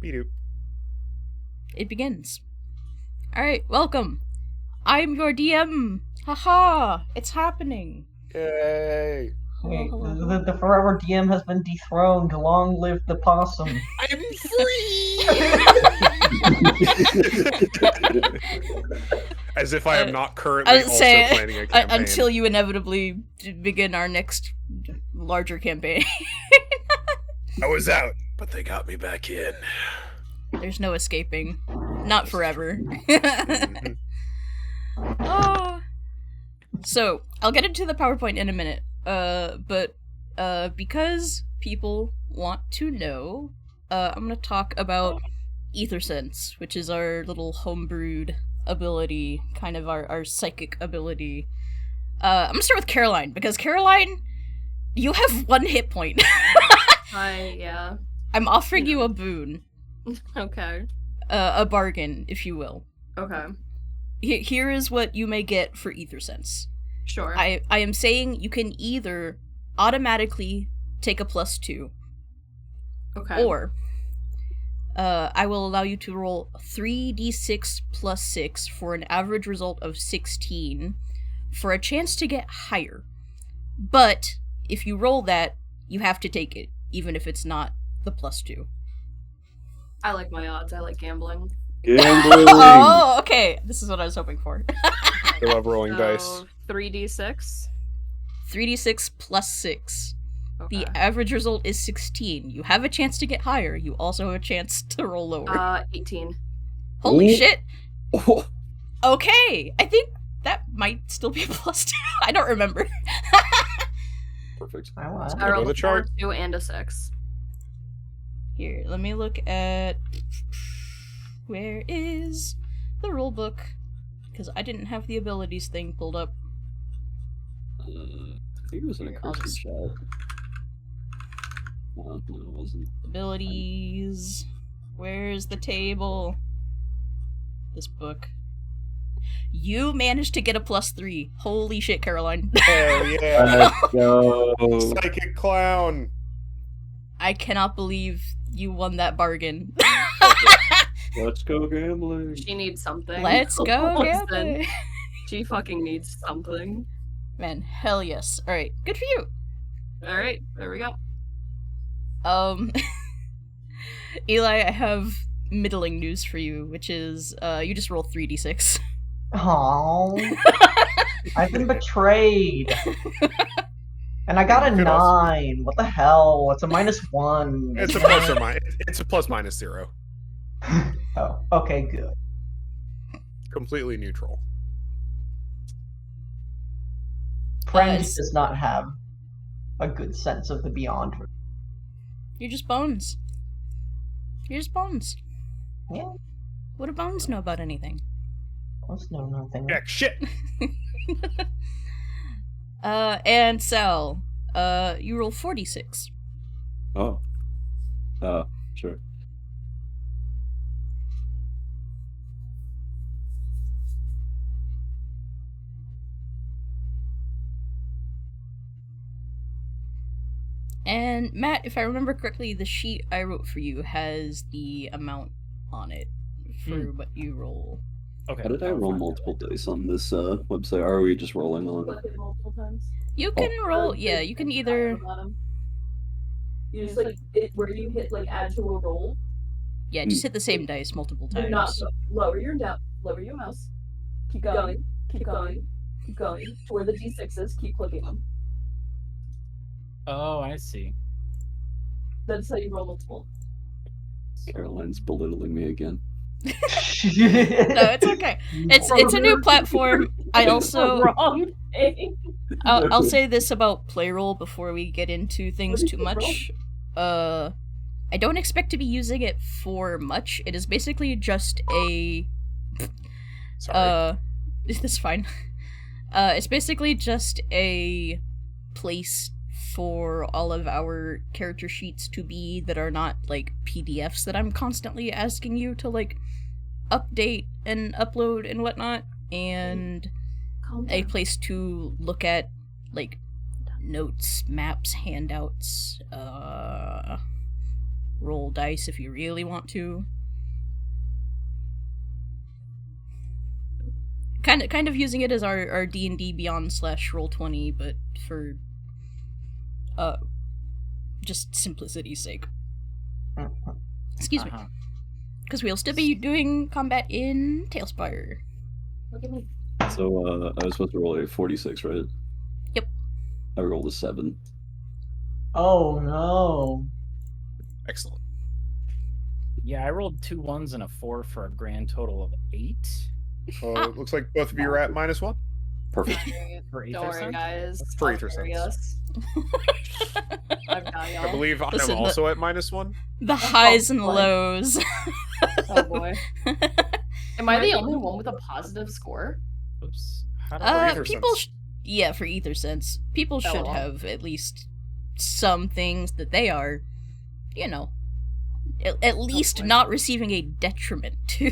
Be-doop. It begins. Alright, welcome. I'm your DM. Haha, it's happening. Yay! Hello, Wait, hello. the forever DM has been dethroned. Long live the possum. I'm free! As if I am not currently also planning a campaign. Until you inevitably begin our next larger campaign. I was out, but they got me back in. There's no escaping. Not forever. Mhm. Oh. So, I'll get into the PowerPoint in a minute. But because people want to know, I'm gonna talk about EtherSense, which is our little homebrewed ability, kind of our psychic ability. I'm gonna start with Caroline, because Caroline, you have 1 hit point. Yeah. I'm offering you a boon. Okay. A bargain, if you will. Okay. Here is what you may get for EtherSense. Sure. I am saying you can either automatically take a +2, Okay. or I will allow you to roll 3d6 plus 6 for an average result of 16 for a chance to get higher. But if you roll that, you have to take it, even if it's not the +2. I like my odds. I like gambling. Gambling. Oh, okay. This is what I was hoping for. I love rolling dice. 3d6. 3d6 plus 6. Okay. The average result is 16. You have a chance to get higher. You also have a chance to roll lower. 18. Holy Ooh. shit. Oh, Okay. I think that might still be a +2. I don't remember. perfect. I Go rolled to a the chart. 4, 2, and a 6. Here, let me look at... Where is the rule book? Because I didn't have the abilities thing pulled up. I think it was an I'll accursed just- chat. No, it wasn't. Abilities... Where's the table? This book. You managed to get a +3. Holy shit, Caroline. Hell yeah! Let's go. Psychic clown! I cannot believe you won that bargain. Let's go gambling. She needs something. Let's go Listen, gambling. She fucking needs something. Man, hell yes. Alright, good for you. Alright, there we go. Eli, I have middling news for you, which is, you just roll 3d6. Aww. I've been betrayed. And I got a Good also. 9. What the hell? It's a -1. It's a plus or minus. It's a ±0. Oh, okay, good. Completely neutral. Friend it's- does not have a good sense of the beyond. You're just bones. You're just bones. Yeah, What do bones know about anything? let's know nothing. Jack shit! And Sal, you roll 46. Oh. Sure. And Matt, if I remember correctly, the sheet I wrote for you has the amount on it for what you roll. Okay. How did I roll multiple dice on this website? Or are we just rolling on? Click it multiple times. You can roll, yeah, you can either, You just like it where you hit like add to a roll. yeah, just hit the same dice multiple Do not times. lower your lower your mouse. Keep going. Keep going. Keep going. To where the d6s, keep clicking them. Oh, I see. That's how you roll multiple. Caroline's belittling me again. No, it's okay. It's a new platform. I also, wrong thing. I'll say this about Playroll before we get into things too much. I don't expect to be using it for much. It is basically just a... Sorry. That's fine. It's basically just a place for all of our character sheets to be that are not, like, PDFs that I'm constantly asking you to, like, update and upload and whatnot, and a place to look at, like, notes, maps, handouts, roll dice if you really want to. Kind of using it as our D&D Beyond / Roll20, but for just simplicity's sake. Excuse me. Because we'll still be doing combat in Tailspire. Look at me. So I was supposed to roll a 46, right? Yep. I rolled a 7. Oh no. Excellent. Yeah, I rolled 2 1s and a 4 for a grand total of 8. It looks like both of you are at -1. Perfect. For Don't worry, Ether guys. For I'll Ether carry sense. us. I've got I y'all. believe I Listen, am also at -1. The highs and boy. lows. Oh boy. Am I the only one with a positive score? Oops. How do I Ether People, sense. yeah, for Ether sense, people should well. have at least some things that they are, you know, at least boy. not receiving a detriment to.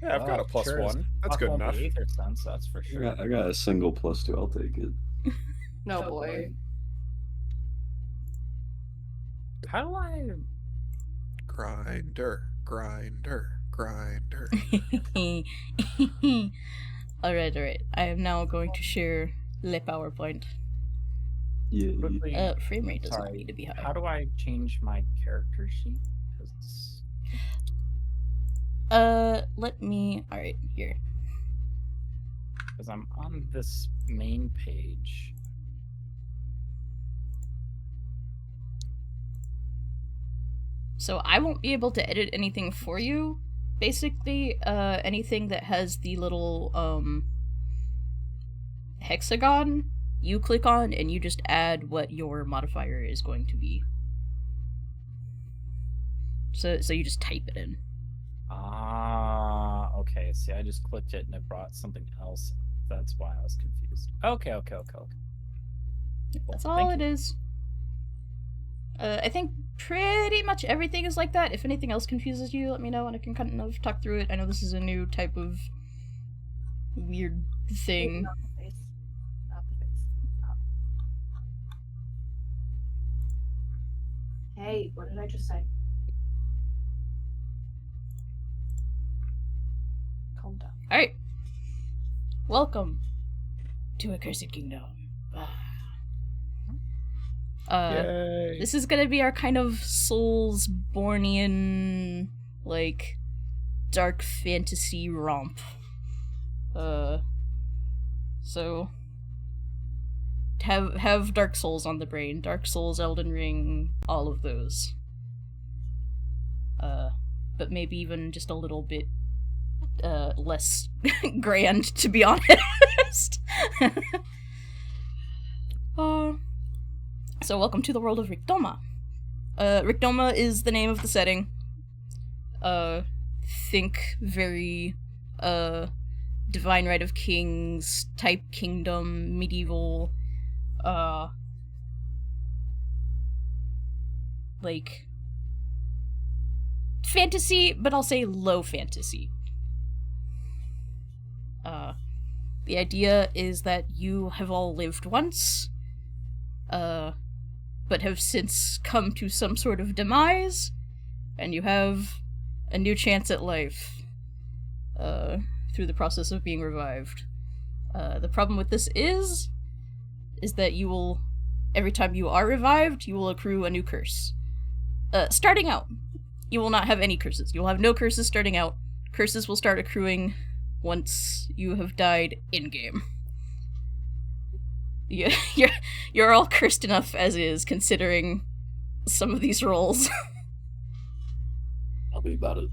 Yeah, I've got a +1. That's good enough. Ether sense, that's for sure. I got a single +2. I'll take it. No boy. How do I... Grinder. Alright. I am now going to share Le PowerPoint. Yeah. quickly... Frame rate does not Sorry, need to be high. how do I change my character sheet? 'Cause- Let me. Alright, here. Because I'm on this main page. So I won't be able to edit anything for you. Basically, anything that has the little, hexagon, you click on and you just add what your modifier is going to be. So you just type it in. Ah, okay. See, I just clicked it and it brought something else. That's why I was confused. Okay. That's all it is. I think pretty much everything is like that. If anything else confuses you, let me know and I can kind of talk through it. I know this is a new type of weird thing. Not the face. Not the face. Hey, what did I just say? Calm down. Alright. Welcome to Accursed Kingdom. Yay. This is gonna be our kind of Soulsbornian, like, dark fantasy romp. So have Dark Souls on the brain. Dark Souls, Elden Ring, all of those. But maybe even just a little bit less grand, to be honest. So welcome to the world of Rictoma. Rictoma is the name of the setting. Think very, Divine Right of Kings type kingdom, medieval, like, fantasy, but I'll say low fantasy. The idea is that you have all lived once, but have since come to some sort of demise, and you have a new chance at life, through the process of being revived. The problem with this is that you will, every time you are revived, you will accrue a new curse. Starting out, you will not have any curses. You will have no curses starting out. Curses will start accruing once you have died in-game. You're all cursed enough as is, considering some of these rolls. Tell me about it.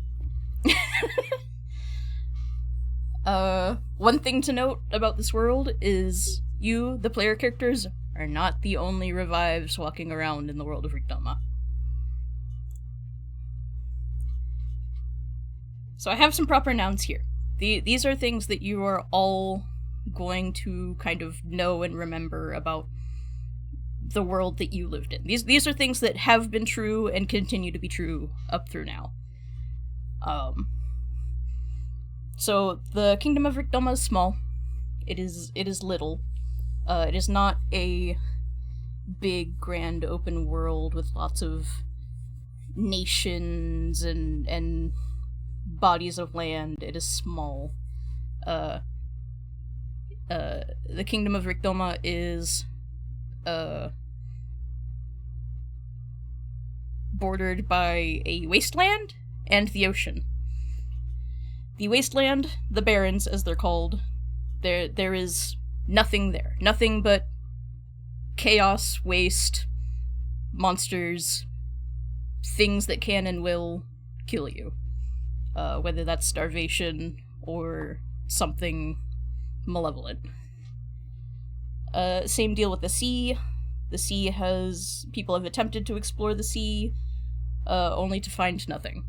One thing to note about this world is you, the player characters, are not the only revives walking around in the world of Rictoma. So I have some proper nouns here. These are things that you are all going to kind of know and remember about the world that you lived in. These are things that have been true and continue to be true up through now. So the Kingdom of Rictoma is small. It is little. It is not a big, grand, open world with lots of nations and bodies of land. It is small. The Kingdom of Rictoma is bordered by a wasteland and the ocean. The wasteland, the Barrens, as they're called, there is nothing there. Nothing but chaos, waste, monsters, things that can and will kill you. Whether that's starvation or something malevolent. Same deal with the sea. The sea has... people have attempted to explore the sea, only to find nothing.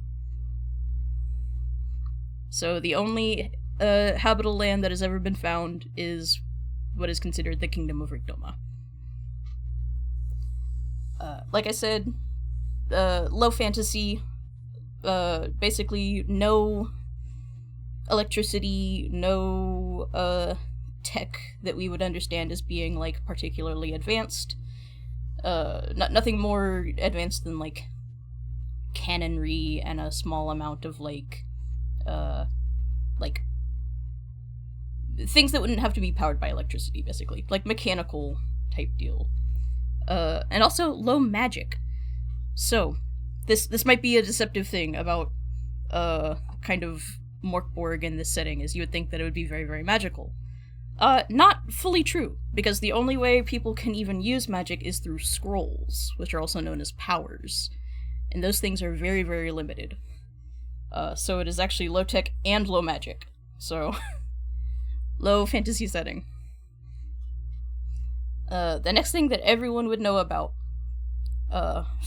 So the only habitable land that has ever been found is what is considered the Kingdom of Rictoma. Like I said, low fantasy, basically no electricity, no tech that we would understand as being, like, particularly advanced. Nothing more advanced than, like, cannonry and a small amount of, like, things that wouldn't have to be powered by electricity, basically. Like, mechanical type deal. And also low magic. So, this might be a deceptive thing about, kind of BORG in this setting, is you would think that it would be very, very magical. Not fully true, because the only way people can even use magic is through scrolls, which are also known as powers. And those things are very, very limited. So it is actually low-tech and low magic. So, low fantasy setting. The next thing that everyone would know about,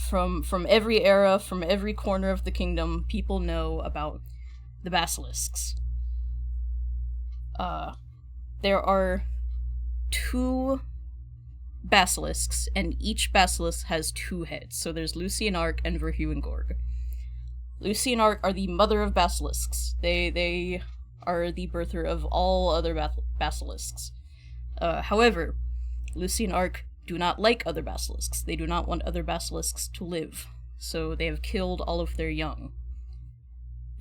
from every era, from every corner of the kingdom, people know about the basilisks. There are 2 basilisks, and each basilisk has 2 heads. So there's Lucy and Ark and Verhew and Gorg. Lucy and Ark are the mother of basilisks. They are the birther of all other basilisks. However, Lucy and Ark do not like other basilisks. They do not want other basilisks to live, so they have killed all of their young.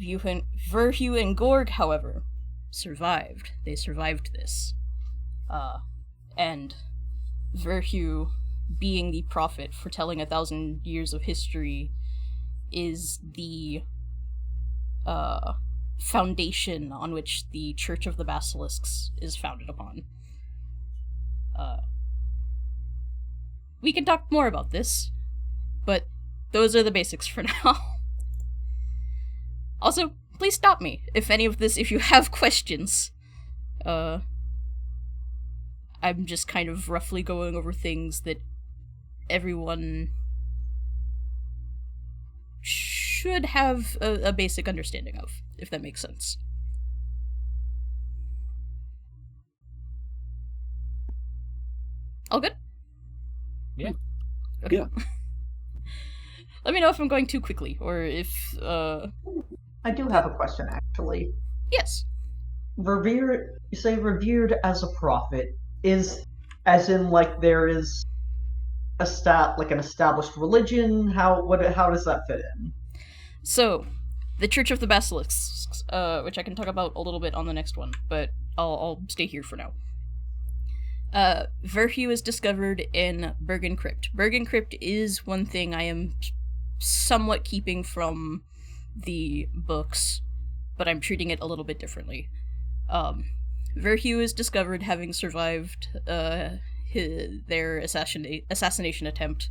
Verhew and Gorg, however, survived. They survived this. And Verhew, being the prophet foretelling 1,000 years of history, is the foundation on which the Church of the Basilisks is founded upon. We can talk more about this, but those are the basics for now. Also, please stop me if you have questions. I'm just kind of roughly going over things that everyone should have a basic understanding of, if that makes sense. All good? Yeah. Okay. Yeah. Let me know if I'm going too quickly, or if, I do have a question, actually. Yes. You say revered as a prophet, is as in, like, there is an established religion? How does that fit in? So, the Church of the Basilisks, which I can talk about a little bit on the next one, but I'll stay here for now. Verhew is discovered in Bergen Crypt. Bergen Crypt is one thing I am somewhat keeping from the books, but I'm treating it a little bit differently. Verhew is discovered having survived their assassination attempt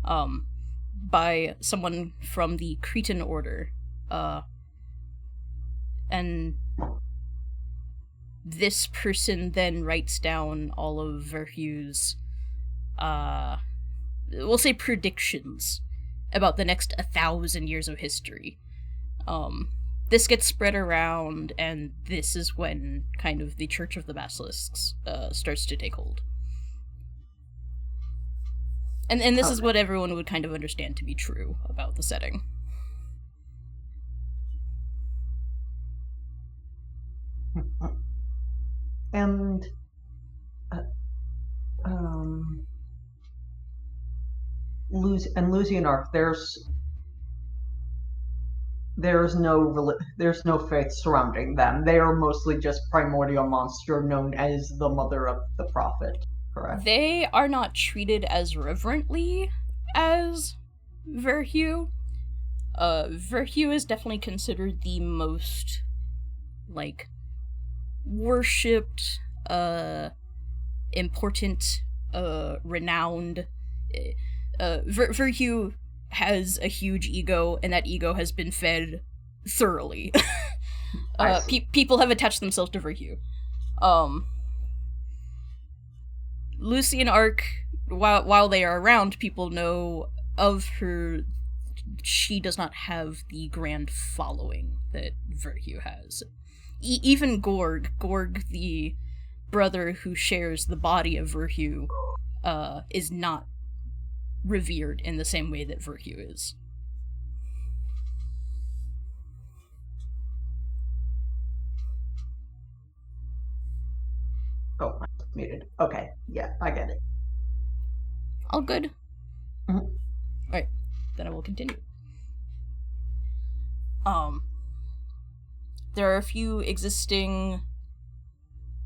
by someone from the Cretan Order. And this person then writes down all of Verhew's, we'll say predictions about the next 1,000 years of history. This gets spread around, and this is when kind of the Church of the Basilisks starts to take hold. And this is what everyone would kind of understand to be true about the setting. And Lucy and Ark, there's there's no faith surrounding them. They are mostly just primordial monster known as the mother of the prophet. Correct. They are not treated as reverently as Verhew. Verhew is definitely considered the most, like, worshipped, important, renowned. Verhew has a huge ego, and that ego has been fed thoroughly. People have attached themselves to Verhew. Lucy and Ark, while they are around, people know of her. She does not have the grand following that Verhew has. Even Gorg, the brother who shares the body of Verhew, is not revered in the same way that Verhew is. Oh, I was muted. Okay, yeah, I get it. All good? Mhm. Alright, then I will continue. There are a few existing...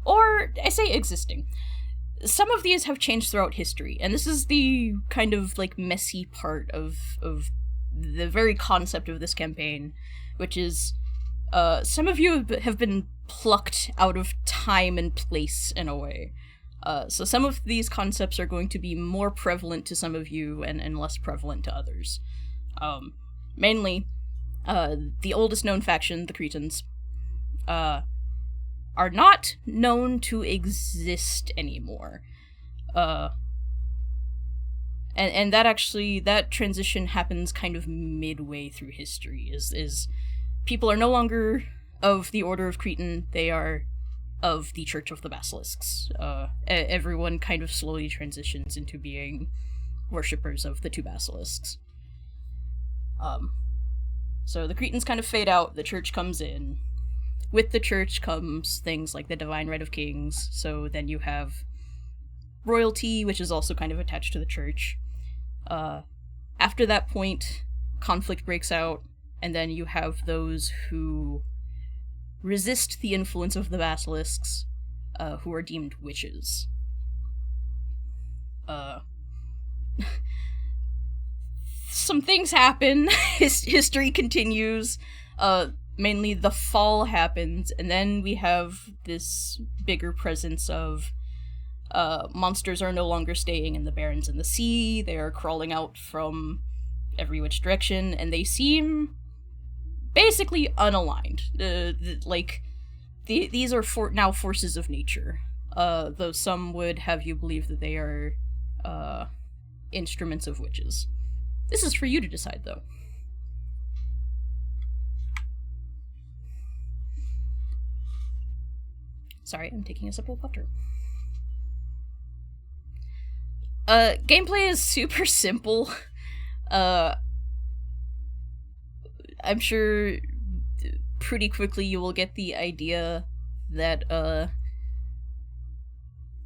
Or, I say existing. Some of these have changed throughout history, and this is the kind of, like, messy part of the very concept of this campaign, which is, some of you have been plucked out of time and place in a way. So some of these concepts are going to be more prevalent to some of you and less prevalent to others. Mainly, the oldest known faction, the Cretans, are not known to exist anymore. And that transition happens kind of midway through history, is people are no longer of the Order of Cretan, they are of the Church of the Basilisks. Everyone kind of slowly transitions into being worshippers of the two basilisks. So the Cretans kind of fade out, the church comes in. With the church comes things like the Divine Right of Kings, so then you have royalty, which is also kind of attached to the church. After that point, conflict breaks out, and then you have those who resist the influence of the basilisks, who are deemed witches. Some things happen, history continues, mainly the fall happens, and then we have this bigger presence of monsters are no longer staying in the barrens and the sea, they are crawling out from every which direction, and they seem basically unaligned. These are now forces of nature, though some would have you believe that they are instruments of witches. This is for you to decide, though. Sorry, I'm taking a sip of water. Gameplay is super simple. I'm sure pretty quickly you will get the idea that,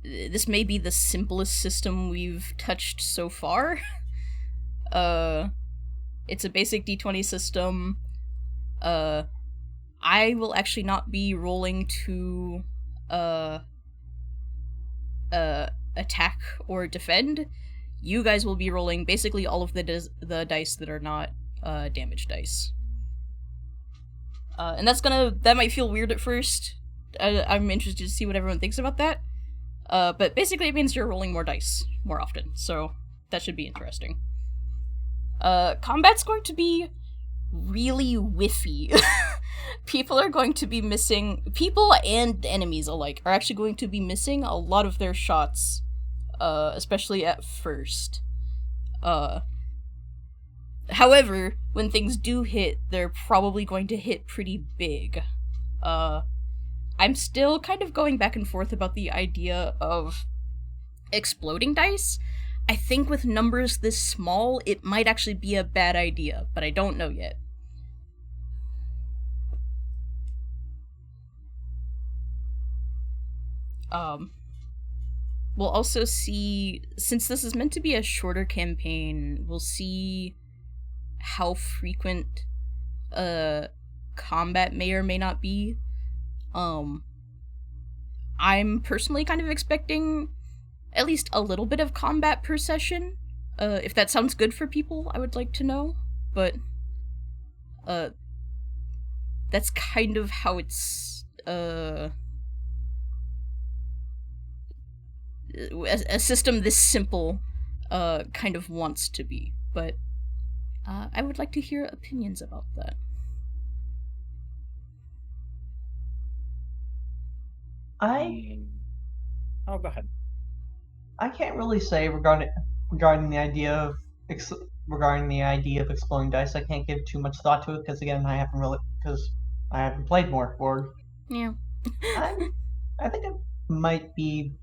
this may be the simplest system we've touched so far. It's a basic D20 system. I will actually not be rolling to, attack or defend. You guys will be rolling basically all of the dice that are not, damage dice. And that might feel weird at first. I'm interested to see what everyone thinks about that. But basically it means you're rolling more dice more often, so that should be interesting. Combat's going to be really whiffy. People are going to be missing, people and enemies alike are actually going to be missing a lot of their shots, especially at first. However, when things do hit, they're probably going to hit pretty big. I'm still kind of going back and forth about the idea of exploding dice. I think with numbers this small, it might actually be a bad idea, but I don't know yet. We'll also see, since this is meant to be a shorter campaign, we'll see how frequent combat may or may not be. I'm personally kind of expecting at least a little bit of combat per session. If that sounds good for people, I would like to know. But that's kind of how it's a system this simple kind of wants to be. But I would like to hear opinions about that. Oh, go ahead. I can't really say regarding the idea of exploding dice. I can't give too much thought to it because again, I haven't played more BORG. Yeah. I think it might be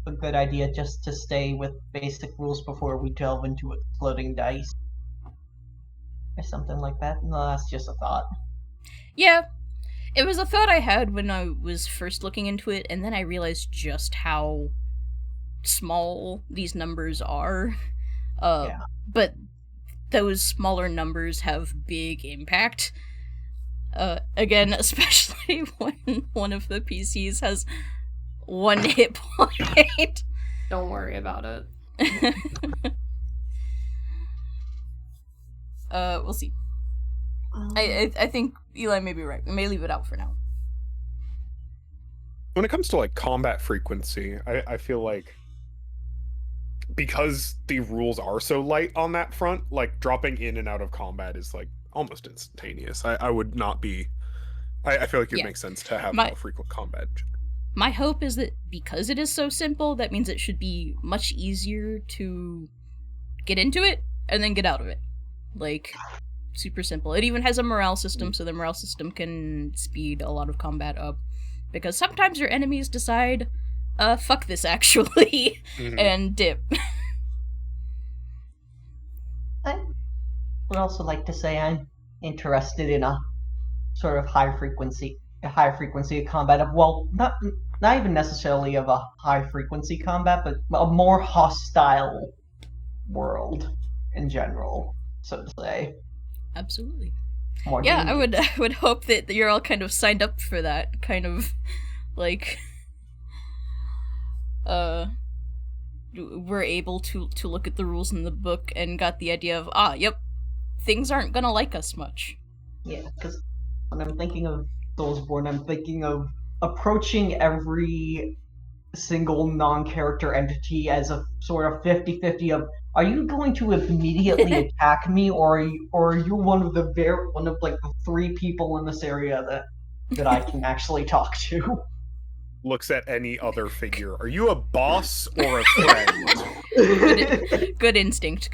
a good idea just to stay with basic rules before we delve into exploding dice or something like that. No, that's just a thought. Yeah. It was a thought I had when I was first looking into it, and then I realized just how small these numbers are. Yeah. But those smaller numbers have big impact. Again, especially when one of the PCs has 1 hit point. Don't worry about it. We'll see. I think Eli may be right. We may leave it out for now. When it comes to like combat frequency, I feel like because the rules are so light on that front, like dropping in and out of combat is like almost instantaneous. I would not be. I feel like it makes sense to have more frequent combat. My hope is that because it is so simple, that means it should be much easier to get into it and then get out of it. Like, super simple. It even has a morale system, so the morale system can speed a lot of combat up. Because sometimes your enemies decide, fuck this actually, and dip. I would also like to say I'm interested in a sort of high frequency of combat. Not even necessarily of a high frequency combat, but a more hostile world in general, so to say. Absolutely. More yeah, dangerous. I would hope that you're all kind of signed up for that, kind of like we're able to look at the rules in the book and got the idea of yep, things aren't gonna like us much. Yeah, because when I'm thinking of Soulsborne, I'm thinking of approaching every single non-character entity as a sort of 50-50 of, are you going to immediately attack me, or are you one of the 3 people in this area that I can actually talk to? Looks at any other figure. Are you a boss or a friend? Good instinct.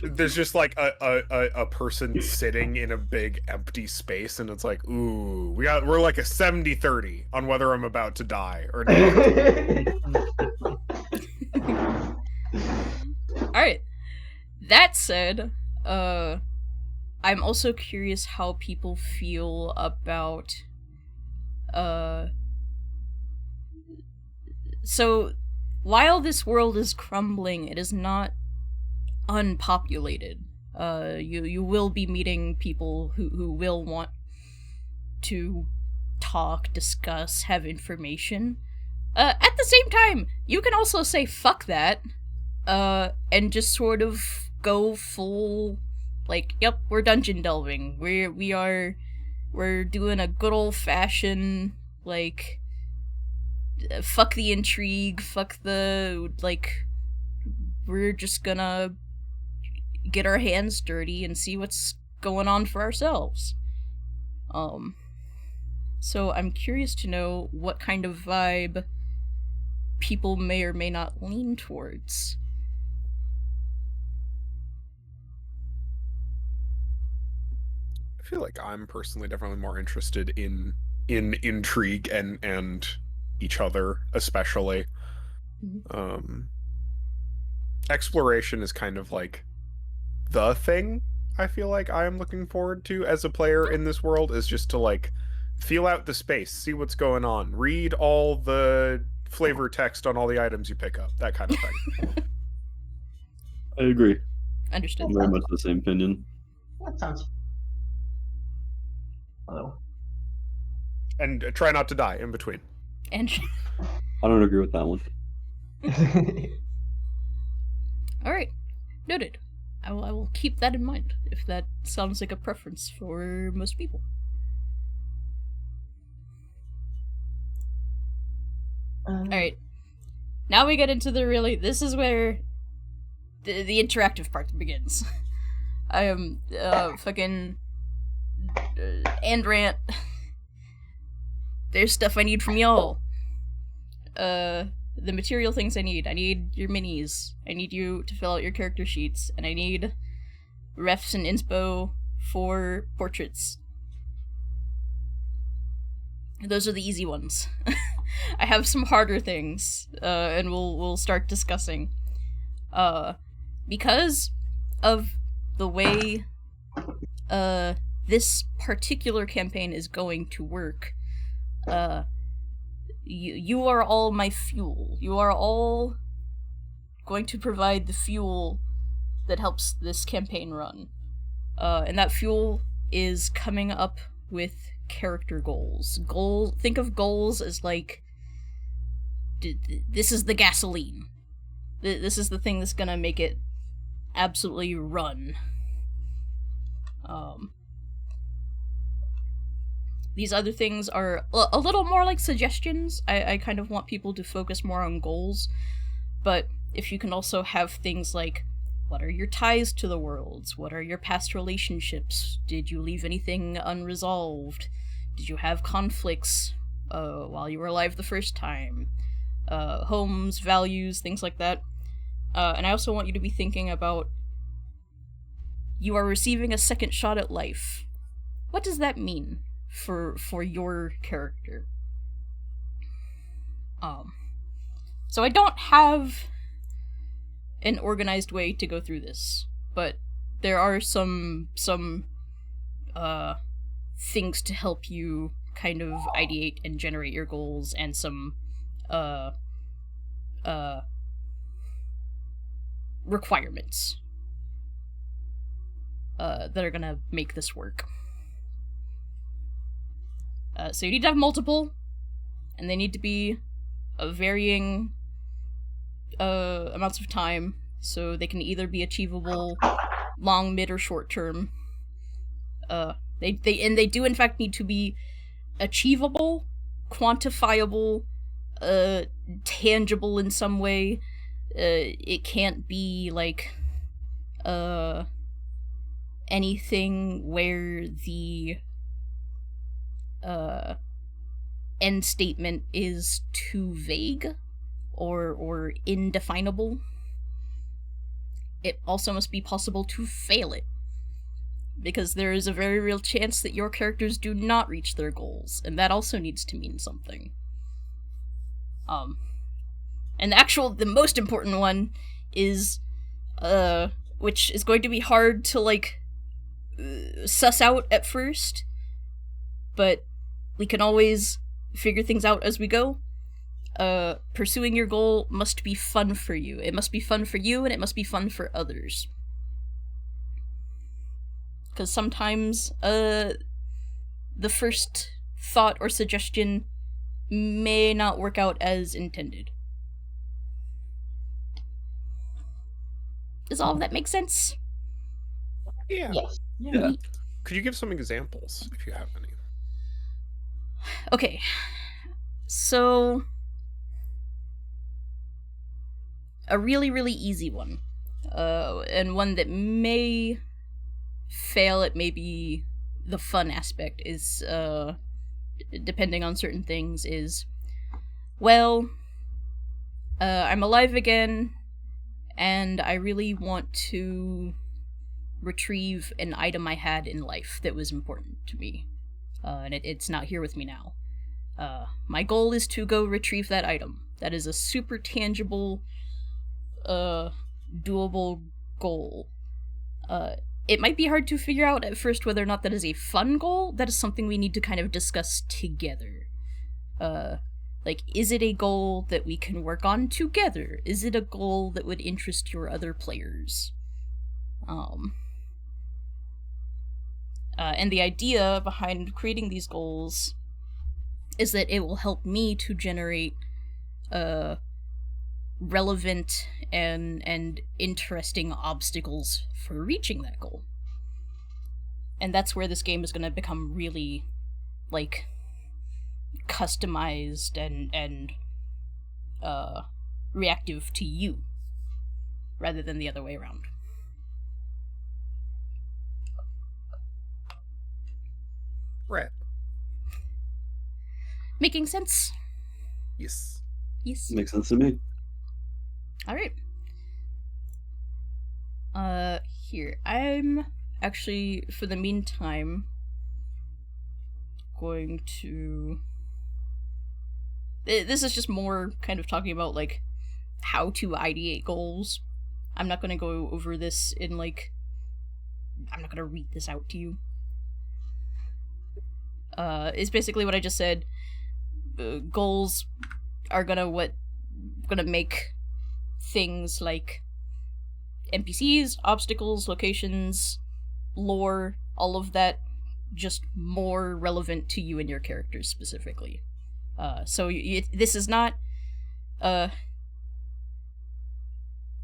There's just like a person sitting in a big empty space, and it's like, ooh, we're like a 70-30 on whether I'm about to die or not. Alright. That said, I'm also curious how people feel about so while this world is crumbling, it is not unpopulated. You will be meeting people who will want to talk, discuss, have information. At the same time, you can also say fuck that, and just sort of go full, like, yep, we're dungeon delving. We're doing a good old fashioned, like, fuck the intrigue, fuck the, like, we're just gonna get our hands dirty and see what's going on for ourselves. So I'm curious to know what kind of vibe people may or may not lean towards. I feel like I'm personally definitely more interested in intrigue and each other, especially. Exploration is kind of like the thing I feel like I am looking forward to as a player in this world, is just to like feel out the space, see what's going on, read all the flavor text on all the items you pick up, that kind of thing. I agree. Understood. I'm very much the same opinion. That sounds Hello. And try not to die in between. And I don't agree with that one. all right, noted. I will keep that in mind if that sounds like a preference for most people. All right, now we get into this is where the interactive part begins. I am fucking Andrant. There's stuff I need from y'all. The material things I need your minis. I need you to fill out your character sheets, and I need refs and inspo for portraits. Those are the easy ones. I have some harder things, and we'll start discussing. Because of the way this particular campaign is going to work, you are all my fuel. You are all going to provide the fuel that helps this campaign run. And that fuel is coming up with character goals. Think of goals as like, this is the gasoline. This is the thing that's gonna make it absolutely run. These other things are a little more like suggestions. I kind of want people to focus more on goals, but if you can also have things like, what are your ties to the worlds? What are your past relationships? Did you leave anything unresolved? Did you have conflicts while you were alive the first time? Homes, values, things like that. And I also want you to be thinking about, you are receiving a second shot at life. What does that mean for your character? So I don't have an organized way to go through this, but there are some things to help you kind of ideate and generate your goals, and some requirements that are gonna make this work. So you need to have multiple, and they need to be of varying amounts of time, so they can either be achievable long, mid, or short term. They do in fact need to be achievable, quantifiable, tangible in some way. It can't be like anything where the end statement is too vague or indefinable. It also must be possible to fail it, because there is a very real chance that your characters do not reach their goals, and that also needs to mean something. And the most important one is, which is going to be hard to, like, suss out at first, but we can always figure things out as we go. Pursuing your goal must be fun for you. It must be fun for you, and it must be fun for others. Because sometimes, the first thought or suggestion may not work out as intended. Does all of that make sense? Yeah. Yes. Yeah. Could you give some examples, if you have any? Okay. So, a really, really easy one, and one that may fail at maybe the fun aspect is, depending on certain things, is, well, I'm alive again, and I really want to retrieve an item I had in life that was important to me, and it's not here with me now. My goal is to go retrieve that item. That is a super tangible, doable goal. It might be hard to figure out at first whether or not that is a fun goal. That is something we need to kind of discuss together. Like, is it a goal that we can work on together? Is it a goal that would interest your other players? And the idea behind creating these goals is that it will help me to generate relevant and interesting obstacles for reaching that goal. And that's where this game is going to become really, like, customized and reactive to you, rather than the other way around. Right. Making sense? Yes. Yes. Makes sense to me. Alright. Here. I'm actually, for the meantime, going to... This is just more kind of talking about, like, how to ideate goals. I'm not going to go over this in, like... I'm not going to read this out to you. It's basically what I just said. Goals are gonna make things like NPCs, obstacles, locations, lore, all of that just more relevant to you and your characters specifically. So this is not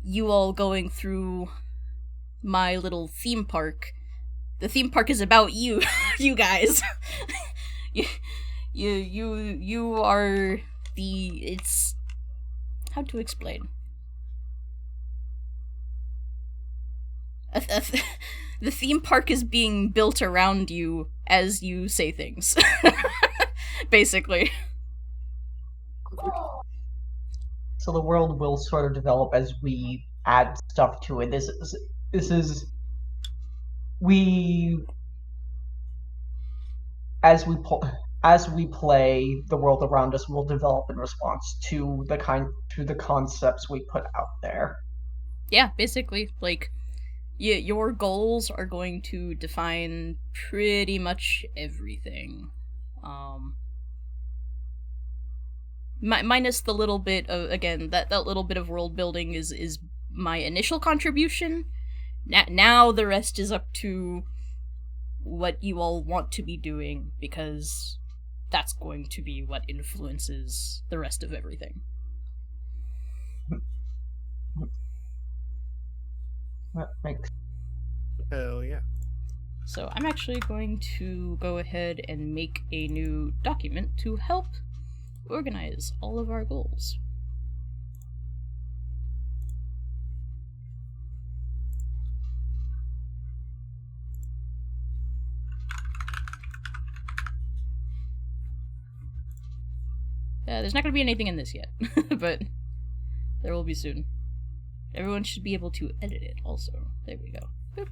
you all going through my little theme park. The theme park is about you, you guys. You are it's... how to explain? The theme park is being built around you as you say things. Basically. So the world will sort of develop as we add stuff to it. This is as we play, the world around us will develop in response to the concepts we put out there. Yeah, basically, like, your goals are going to define pretty much everything. Minus the little bit of, again, that little bit of world building is my initial contribution. Now the rest is up to what you all want to be doing, because that's going to be what influences the rest of everything. That makes... Hell yeah. So I'm actually going to go ahead and make a new document to help organize all of our goals. There's not going to be anything in this yet, but there will be soon. Everyone should be able to edit it also. There we go. Boop.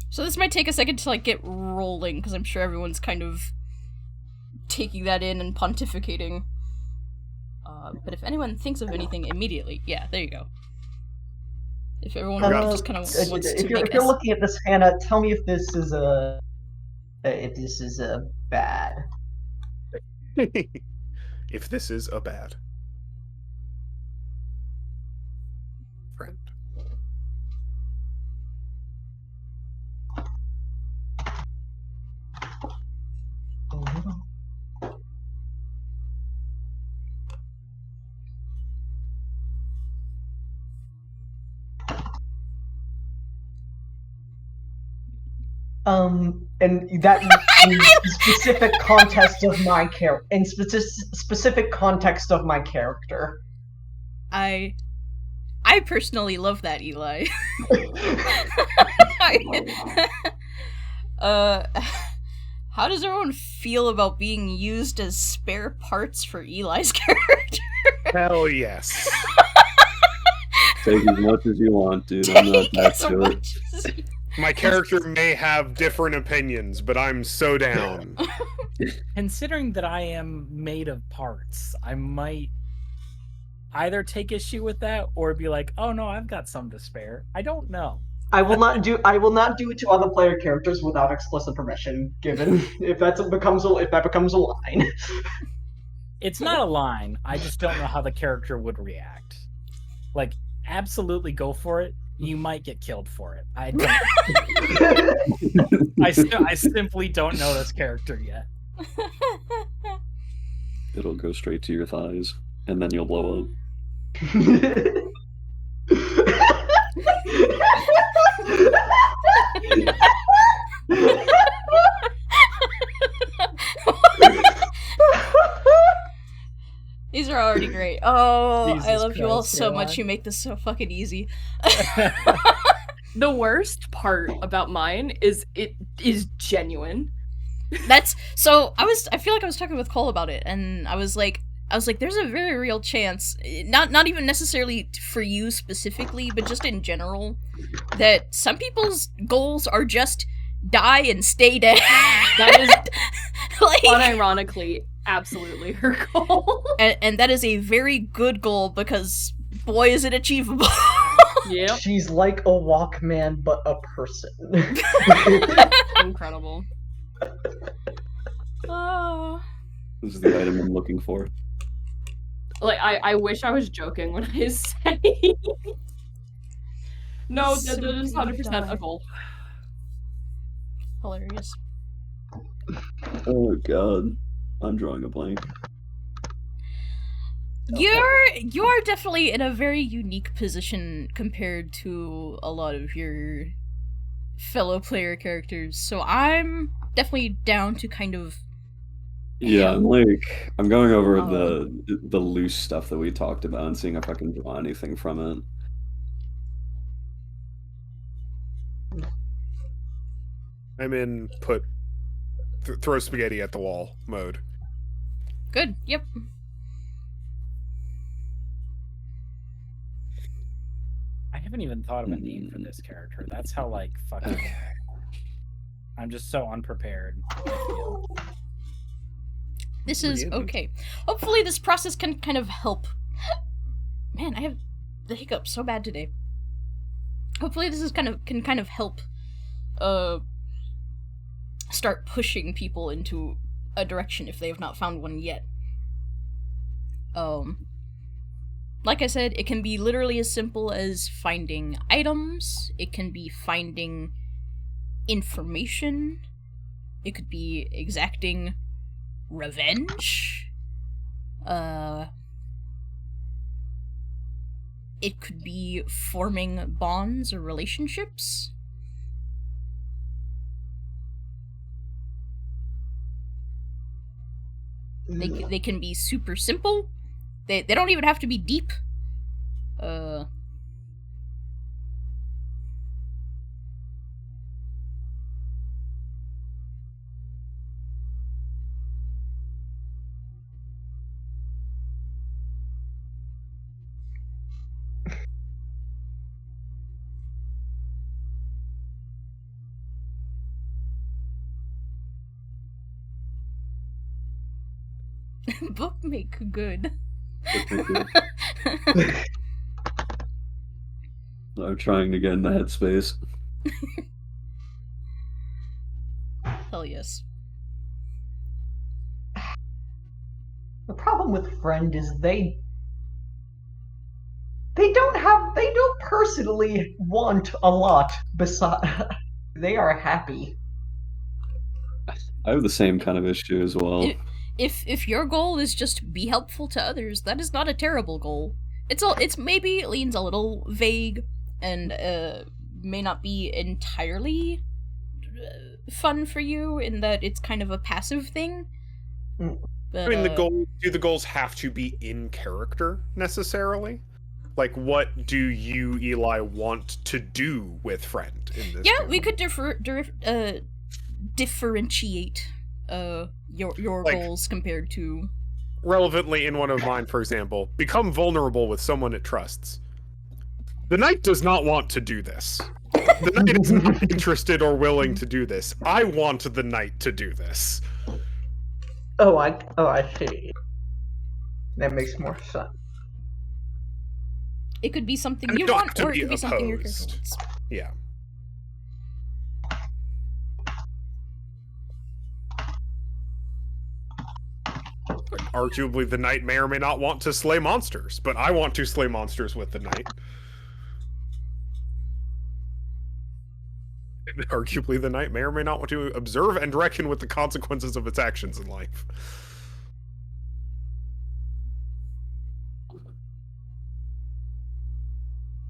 So this might take a second to, like, get rolling, because I'm sure everyone's kind of taking that in and pontificating. But if anyone thinks of anything immediately, yeah, there you go. If everyone just kind of wants to if you're make looking at this, Hannah, tell me if this is bad. If this is a bad friend. And that in specific context of my character, in specific context of my character. I personally love that, Eli. How does everyone feel about being used as spare parts for Eli's character? Hell yes. Take as much as you want, dude. I'm not that sure. My character may have different opinions, but I'm so down. Considering that I am made of parts, I might either take issue with that or be like, "Oh no, I've got some to spare." I don't know. I will not do it to other player characters without explicit permission given. If that becomes a line. It's not a line. I just don't know how the character would react. Like, absolutely go for it. You might get killed for it. I simply don't know this character yet. It'll go straight to your thighs, and then you'll blow up. These are already great. Oh, Jesus I love you all Christ, so Caroline. much. You make this so fucking easy. The worst part about mine is it is genuine. That's so. I feel like I was talking with Cole about it, and I was like, there's a very real chance, not even necessarily for you specifically, but just in general, that some people's goals are just die and stay dead. That is like, unironically absolutely her goal. and that is a very good goal because boy is it achievable. Yep. She's like a Walkman, but a person. Incredible. Oh. This is the item I'm looking for. Like, I wish I was joking when I say no, that is 100% a goal. Hilarious. Oh god. I'm drawing a blank. You're definitely in a very unique position compared to a lot of your fellow player characters, so I'm definitely down to kind of Yeah, I'm going over Oh. the loose stuff that we talked about and seeing if I can draw anything from it. I'm in throw spaghetti at the wall mode. good. Yep. I haven't even thought of a name for this character. That's how, like, fucking... Okay. I'm just so unprepared. I feel. This is Brilliant. okay. Hopefully this process can kind of help. Man, I have the hiccups so bad today. Hopefully this is can kind of help start pushing people into a direction if they have not found one yet. Like I said, it can be literally as simple as finding items, it can be finding information, it could be exacting revenge, it could be forming bonds or relationships. They can be super simple. They don't even have to be deep. Book make good. I'm trying to get in the headspace. Hell yes. The problem with Friend is they don't personally want a lot besides they are happy. I have the same kind of issue as well. If your goal is just be helpful to others, that is not a terrible goal. It's maybe it leans a little vague and may not be entirely fun for you in that it's kind of a passive thing. But, I mean, do the goals have to be in character necessarily? Like, what do you, Eli, want to do with Friend in this? yeah, game? we could differentiate your Like- goals compared to Relevantly, in one of mine, for example, become vulnerable with someone it trusts. The knight does not want to do this. The knight is not interested or willing to do this. I want the knight to do this. Oh, I see. That makes more sense. it could be something And you I don't want have to or it be could be something your character opposed. wants. Yeah. Arguably, the knight may or may not want to slay monsters, but I want to slay monsters with the knight. And arguably, the knight may or may not want to observe and reckon with the consequences of its actions in life.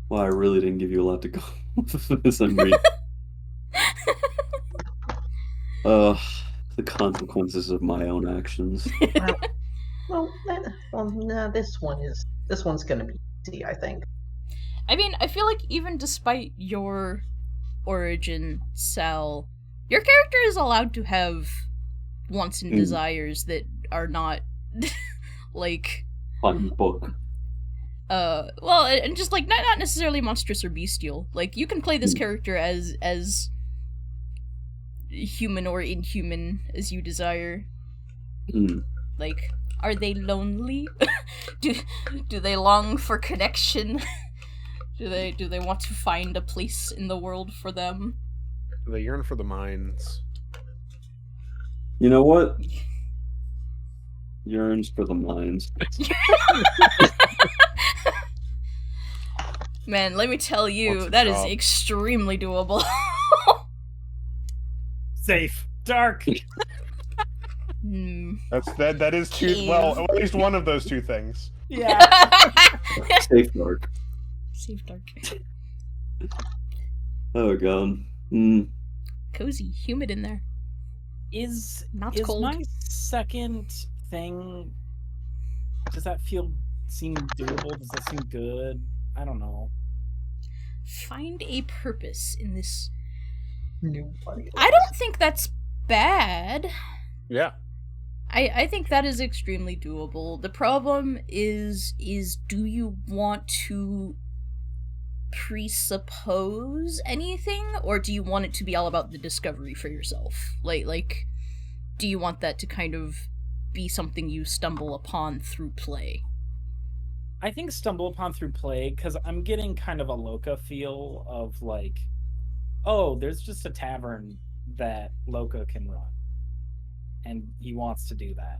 Well, I really didn't give you a lot to go with this. I'm reading. The consequences of my own actions. No, this one's gonna be easy, I think. I mean, I feel like even despite your origin, Sal, your character is allowed to have wants and desires that are not like Fun book. well, and just like not necessarily monstrous or bestial. Like you can play this character as human or inhuman as you desire. Like, are they lonely? do they long for connection? do they want to find a place in the world for them? They yearn for the mines. You know what? Yearns for the mines. Man, let me tell you, What's a that is job? extremely doable. Safe. Dark. That is two. Well, at least one of those two things. Yeah. Safe dark. Safe dark. Oh god. Cozy, humid in there. Is Not cold. my second thing? Does that seem doable? Does that seem good? I don't know. Find a purpose in this. Nobody. I don't think that's bad. Yeah. I think that is extremely doable. The problem is do you want to presuppose anything, or do you want it to be all about the discovery for yourself? Like, do you want that to kind of be something you stumble upon through play? I think stumble upon through play, because I'm getting kind of a Loka feel of like, oh, there's just a tavern that Loka can run, and he wants to do that.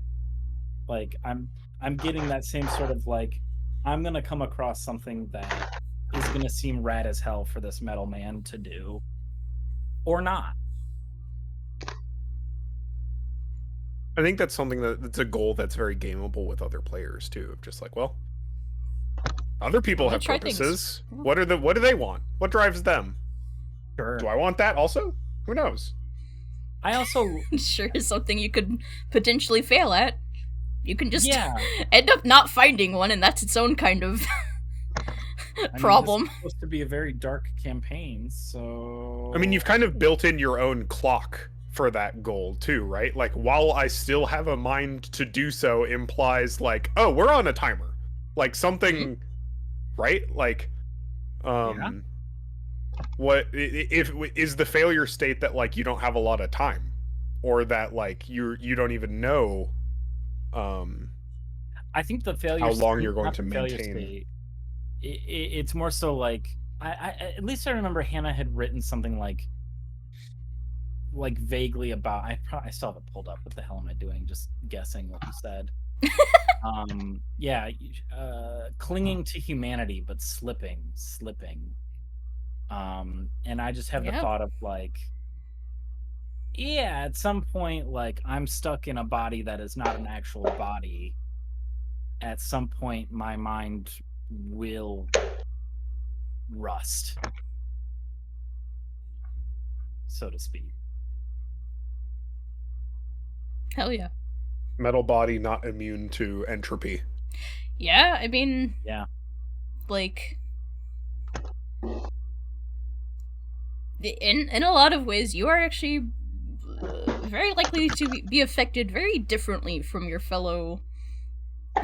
Like, I'm getting that same sort of like, I'm gonna come across something that is gonna seem rad as hell for this metal man to do, or not. I think that's something that's a goal that's very gameable with other players too. Just like, well, other people Well, have try purposes. things. What do they want? What drives them? Sure. Do I want that also? Who knows? I also Sure is something you could potentially fail at. You can just yeah. end up not finding one, and that's its own kind of problem. This is supposed to be a very dark campaign, so I mean, you've kind of built in your own clock for that goal too, right? Like, while I still have a mind to do so implies like, oh, we're on a timer. Like something, right? Like, Yeah. what if is the failure state that like you don't have a lot of time, or that like you don't even know I think the failure how long state- you're going not to the failure maintain. state. It's more so like I at least I remember Hannah had written something like vaguely about I still have it pulled up. What the hell am I doing? Just guessing what you said. Clinging to humanity but slipping. And I just have the Yeah. thought of like, yeah, at some point, like I'm stuck in a body that is not an actual body. At some point, my mind will rust, so to speak. Hell yeah. Metal body not immune to entropy. Yeah, I mean... Yeah. Like... In a lot of ways, you are actually very likely to be affected very differently from your fellow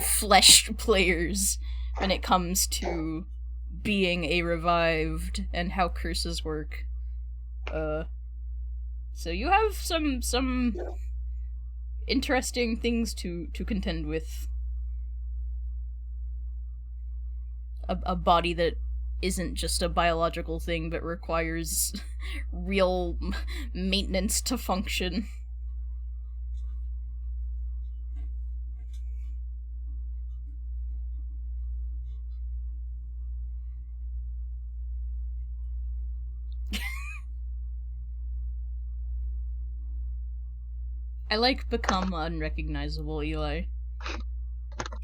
flesh players when it comes to being a revived and how curses work. So you have some interesting things to contend with. A body that isn't just a biological thing but requires real maintenance to function. I like become unrecognizable, Eli.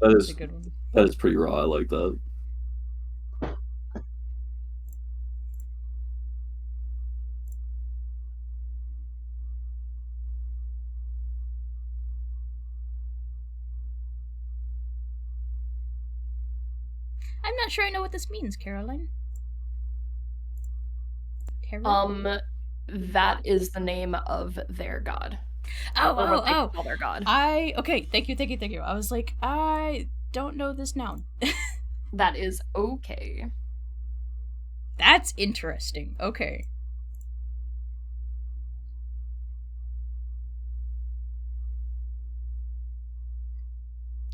That That's a is good one. that is pretty raw. I like that. I'm not sure I know what this means, Caroline. Caroline? That is the name of their god. Oh, Or what they oh, call their god. okay, thank you. I was like, I don't know this noun. That is okay. That's interesting. Okay.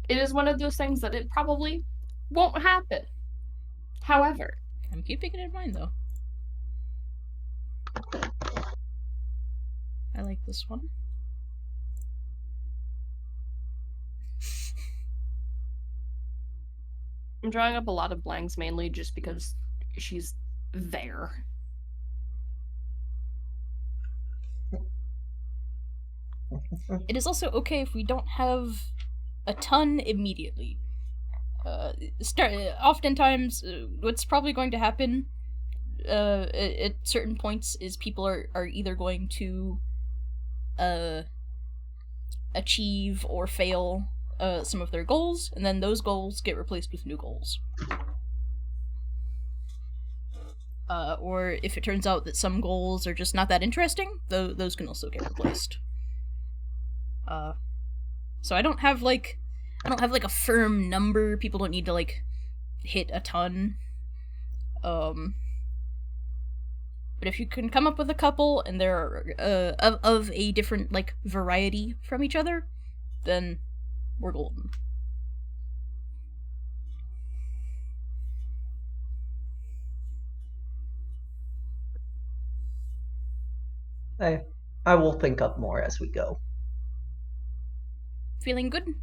It is one of those things that it probably won't happen. However, I'm keeping it in mind, though. I like this one. I'm drawing up a lot of blanks mainly just because she's there. It is also okay if we don't have a ton immediately. Oftentimes, what's probably going to happen at certain points is people are either going to achieve or fail some of their goals, and then those goals get replaced with new goals. Or if it turns out that some goals are just not that interesting, those can also get replaced. So I don't have like a firm number. People don't need to like hit a ton. But if you can come up with a couple and they're of a different like variety from each other, then we're golden. I will think up more as we go. Feeling good?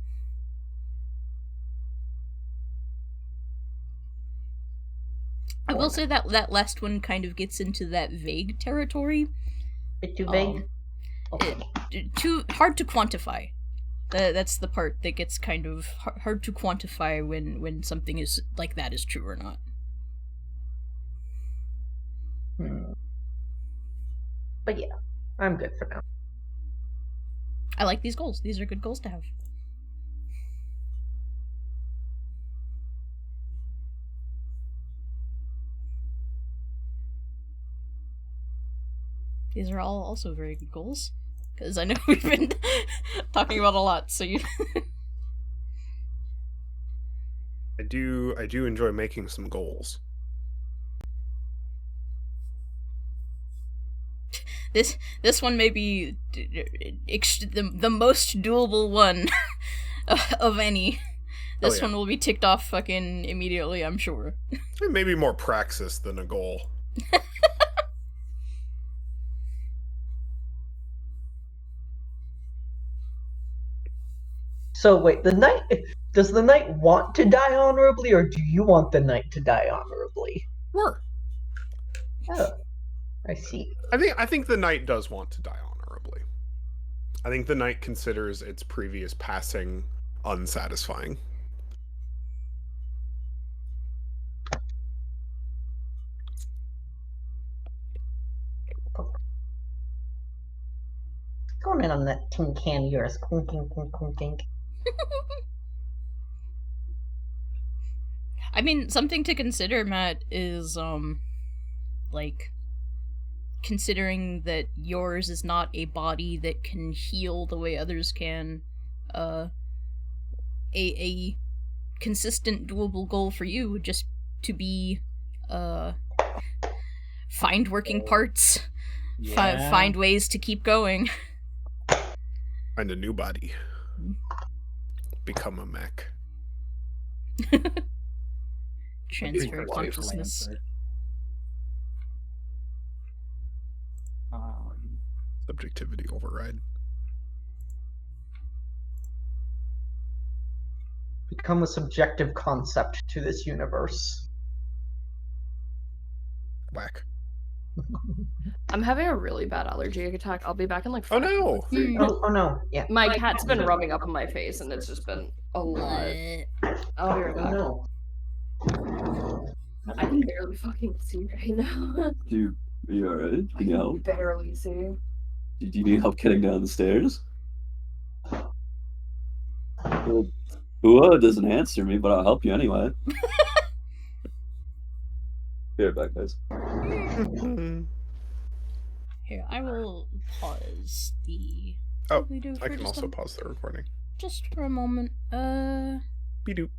I will say that last one kind of gets into that vague territory. Bit too vague? Okay. Too hard to quantify. That's the part that gets kind of hard to quantify when something is like that is true or not. But yeah, I'm good for now. I like these goals. These are good goals to have. These are all also very good goals. Because I know we've been talking about a lot, so you... I do enjoy making some goals. This one may be the most doable one of any. This one will be ticked off fucking immediately, I'm sure. Maybe more praxis than a goal. So wait, does the knight want to die honorably, or do you want the knight to die honorably? Sure. Oh, I see. I think the knight does want to die honorably. I think the knight considers its previous passing unsatisfying. Going in on that tin can of yours. Clink, clink, clink, clink, clink. I mean, something to consider, Matt, is, like, considering that yours is not a body that can heal the way others can, a consistent doable goal for you would just to be, find working parts, find ways to keep going. Find a new body. Become a mech. Transfer consciousness. Subjectivity override. Become a subjective concept to this universe. Whack. I'm having a really bad allergy attack. I'll be back in like Oh 5 no! minutes. Oh no, yeah. My cat's been rubbing up on my face, and it's just been a lot. I'll be right Oh back. no. I can barely fucking see right now. Are you alright? I Can you can help? barely see. Do you need help getting down the stairs? Well, Bua doesn't answer me, but I'll help you anyway. Be right back, guys. Here, I will pause the. Oh, what we do I for can just also a- pause the recording. Just for a moment. Be-doop.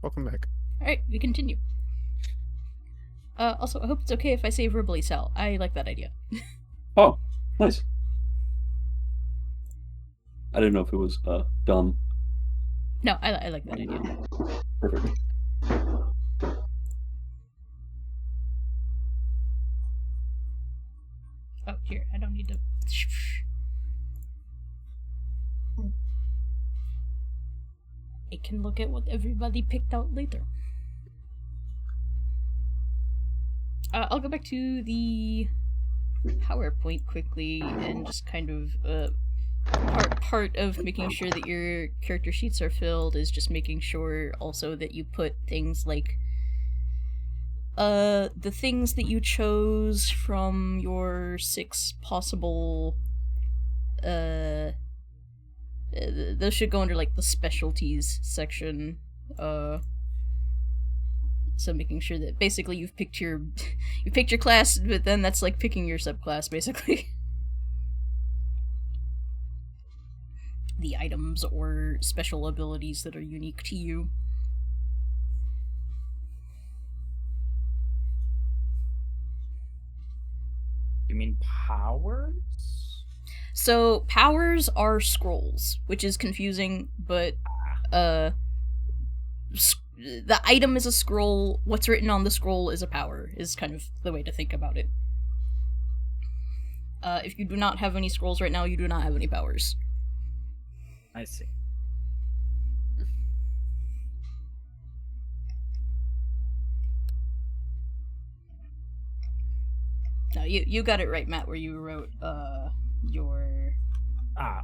Welcome back. Alright, we continue. Also, I hope it's okay if I say verbally Sal. I like that idea. Oh, nice. I didn't know if it was dumb. No, I like that idea. Perfect. Oh, here, I don't need to. I can look at what everybody picked out later. I'll go back to the PowerPoint quickly and just kind of part of making sure that your character sheets are filled is just making sure also that you put things like the things that you chose from your 6 possible those should go under like the specialties section. So making sure that basically you've picked your class, but then that's like picking your subclass basically. The items or special abilities that are unique to you. You mean powers? So powers are scrolls, which is confusing, but the item is a scroll, what's written on the scroll is a power, is kind of the way to think about it. If you do not have any scrolls right now, you do not have any powers. I see. No, you got it right, Matt, where you wrote your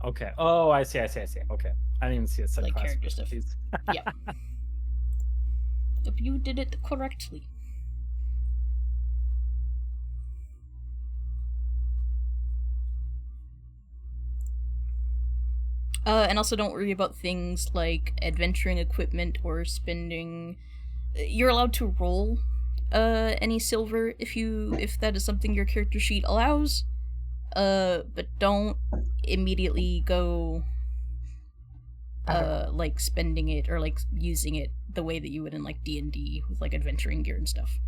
Okay. Oh, I see. Okay. I didn't even see a subclass. Like character stuff. specialties. Yeah. If you did it correctly. And also don't worry about things like adventuring equipment or spending. You're allowed to roll any silver if that is something your character sheet allows. But don't immediately go like spending it or like using it the way that you would in like D&D with like adventuring gear and stuff.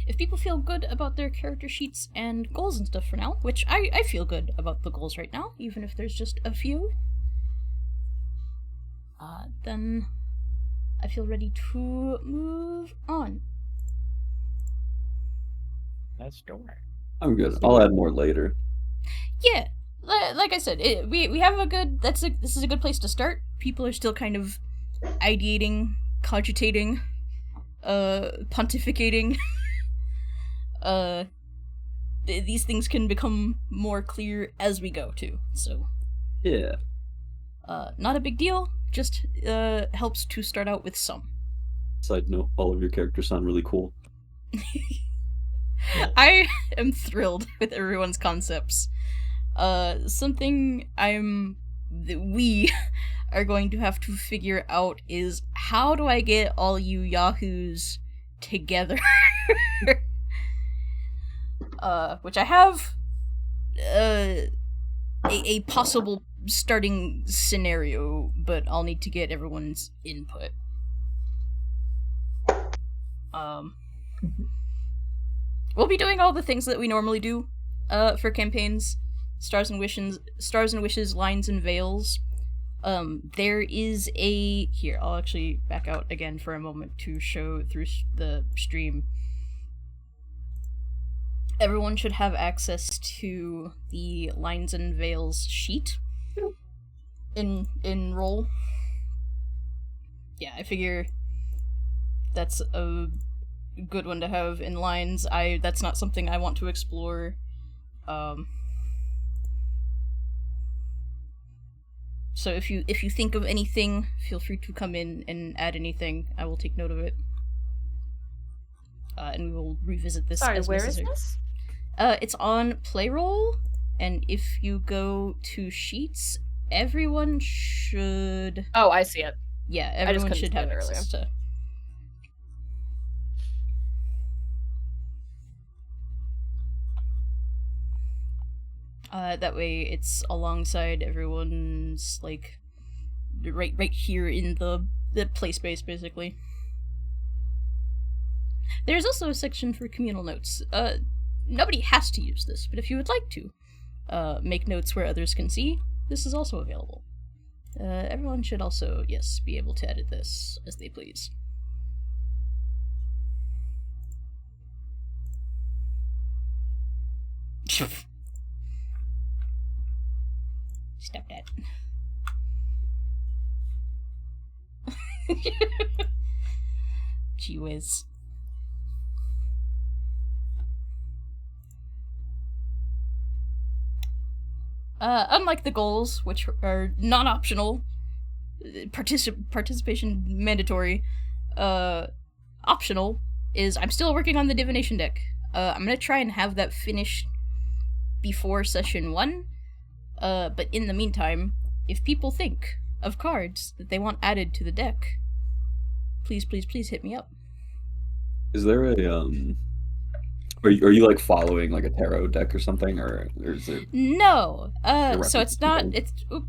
If people feel good about their character sheets and goals and stuff for now, which I feel good about the goals right now, even if there's just a few, then I feel ready to move on. Let's do it. I'm good. I'll add more later. Yeah, like I said, we have a good. This is a good place to start. People are still kind of ideating, cogitating, pontificating. These things can become more clear as we go too. So Yeah. not a big deal. Just helps to start out with some. Side note, all of your characters sound really cool. I am thrilled with everyone's concepts. Something we are going to have to figure out is how do I get all you yahoos together? Which I have a possible starting scenario, but I'll need to get everyone's input. We'll be doing all the things that we normally do for campaigns. Stars and Wishes, Lines and Veils. There is a... Here, I'll actually back out again for a moment to show through the stream. Everyone should have access to the Lines and Veils sheet in Roll. Yeah, I figure that's a good one to have in Lines. That's not something I want to explore. So if you think of anything, feel free to come in and add anything. I will take note of it. And we will revisit this Sorry, as where necessary. is this? It's on Playroll, and if you go to Sheets, everyone should... Oh, I see it. Yeah, just everyone couldn't should have find it access to... That way it's alongside everyone's, like, right here in the play space, basically. There's also a section for communal notes. Nobody has to use this, but if you would like to make notes where others can see, this is also available. Everyone should also, yes, be able to edit this as they please. Stop that. Gee whiz. Unlike the goals, which are non-optional, participation mandatory, optional, is I'm still working on the divination deck. I'm gonna try and have that finished before session 1, but in the meantime, if people think of cards that they want added to the deck, please hit me up. Is there a are you like following like a tarot deck or something, or is it? No. So reference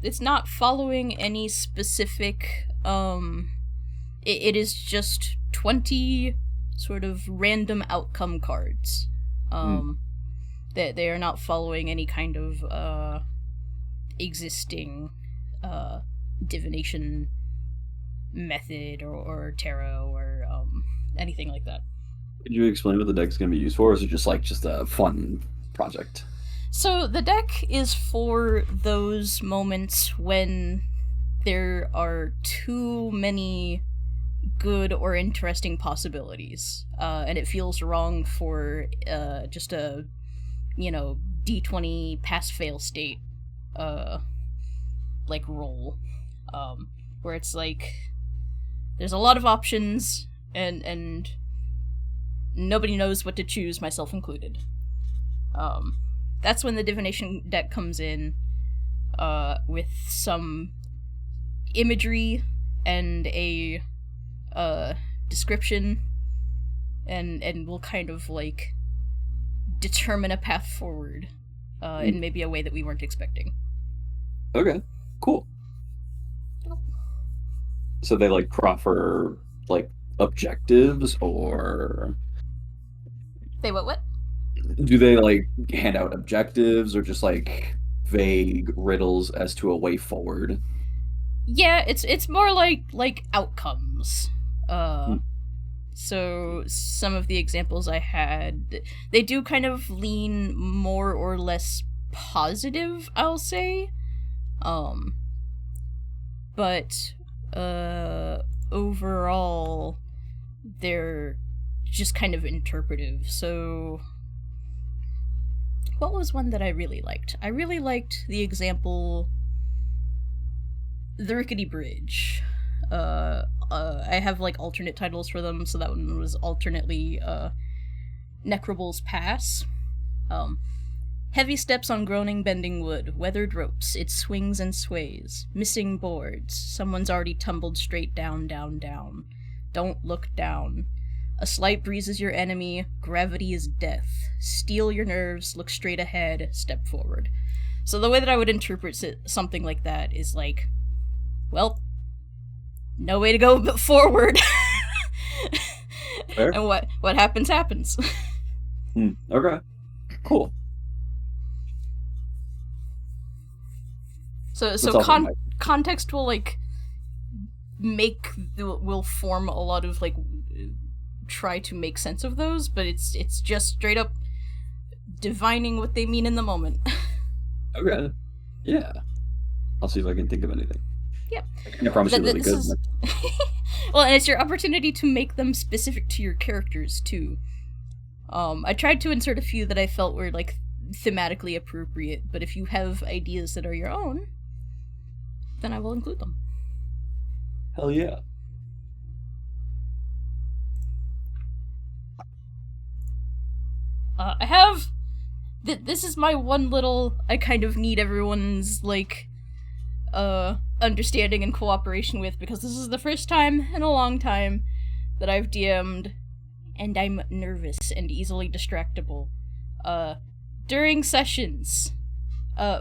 it's not following any specific. It is just 20 sort of random outcome cards. That they are not following any kind of existing divination method or tarot or anything like that. Could you explain what the deck's going to be used for, or is it just a fun project? So the deck is for those moments when there are too many good or interesting possibilities, and it feels wrong for just a, D20 pass-fail state, roll, where it's like, there's a lot of options, and nobody knows what to choose, myself included. That's when the divination deck comes in, with some imagery and a description, and will kind of determine a path forward in maybe a way that we weren't expecting. Okay, cool. So they proffer objectives, or They what? do they hand out objectives, or just vague riddles as to a way forward? Yeah, it's more like outcomes. So some of the examples I had, they do kind of lean more or less positive, I'll say. But overall, they're just kind of interpretive. So what was one that I really liked? I really liked the example, the Rickety Bridge. I have alternate titles for them, so that one was alternately Necrable's Pass. Heavy steps on groaning bending wood, weathered ropes, it swings and sways, missing boards, someone's already tumbled straight down, down, down. Don't look down. A slight breeze is your enemy, gravity is death. Steel your nerves, look straight ahead, step forward. So the way that I would interpret something like that is well, no way to go but forward. Fair. And what happens, happens. Okay. Cool. So That's also nice. context will like will form a lot of like try to make sense of those, but it's just straight up divining what they mean in the moment. Okay. Yeah. I'll see if I can think of anything. Yep. I promise you really good. Well, and it's your opportunity to make them specific to your characters too. I tried to insert a few that I felt were like thematically appropriate, but if you have ideas that are your own, then I will include them. Hell yeah. I have. This is my one little. I kind of need everyone's like, understanding and cooperation with, because this is the first time in a long time that I've DM'd, and I'm nervous and easily distractible. During sessions,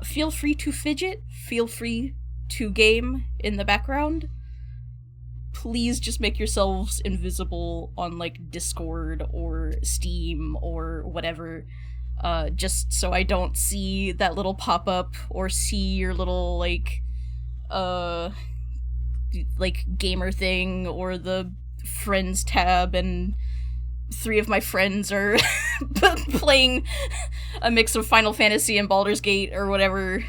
feel free to fidget. Feel free to game in the background. Please just make yourselves invisible on like Discord or Steam or whatever, just so I don't see that little pop-up or see your little like gamer thing or the friends tab and 3 of my friends are playing a mix of Final Fantasy and Baldur's Gate or whatever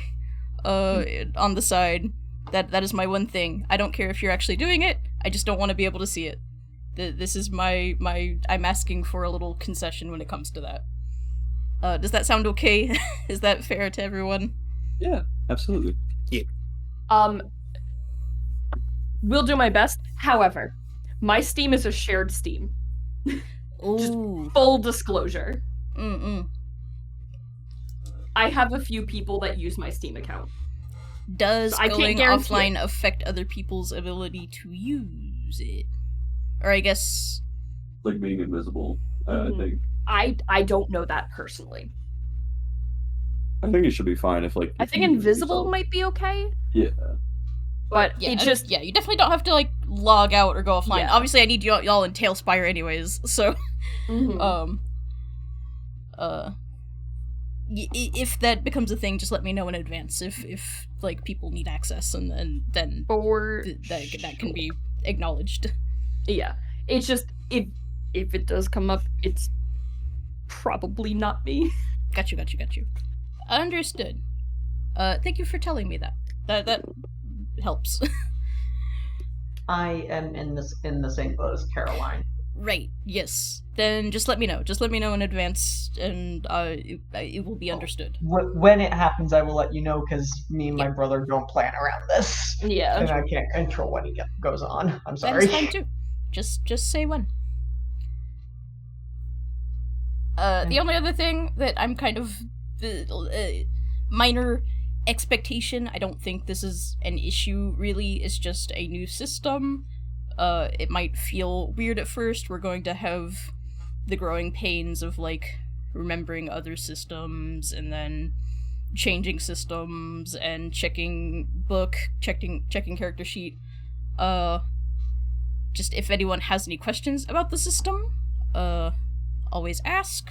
on the side. That is my one thing. I don't care if you're actually doing it. I just don't want to be able to see it. This is my I'm asking for a little concession when it comes to that. Does that sound okay? Is that fair to everyone? Yeah, absolutely. Will do my best. However, my Steam is a shared Steam. Just Ooh. full disclosure. Mm-mm. I have a few people that use my Steam account. Does I can't going guarantee offline affect other people's ability to use it? Or I guess... Like being invisible, I think. I don't know that personally. I think it should be fine if like... I think invisible might be okay. Yeah. But yeah, it just... Yeah, you definitely don't have to, like, log out or go offline. Yeah. Obviously, I need y'all in Tailspire anyways, so... If that becomes a thing, just let me know in advance. If like, people need access, and then that can be acknowledged. Yeah. It's just, if it does come up, it's probably not me. Got you. Understood. Thank you for telling me that. That helps. I am in the same boat as Caroline. Right, yes. Then just let me know. Just let me know in advance, and it will be understood. When it happens, I will let you know, because me and my brother don't plan around this. Yeah. And I can't control what goes on. I'm sorry. That is fine too. Just say when. The only other thing that I'm kind of minor expectation, I don't think this is an issue really, is just a new system. It might feel weird at first. We're going to have the growing pains of like remembering other systems and then changing systems and checking book, checking character sheet. Just if anyone has any questions about the system, always ask.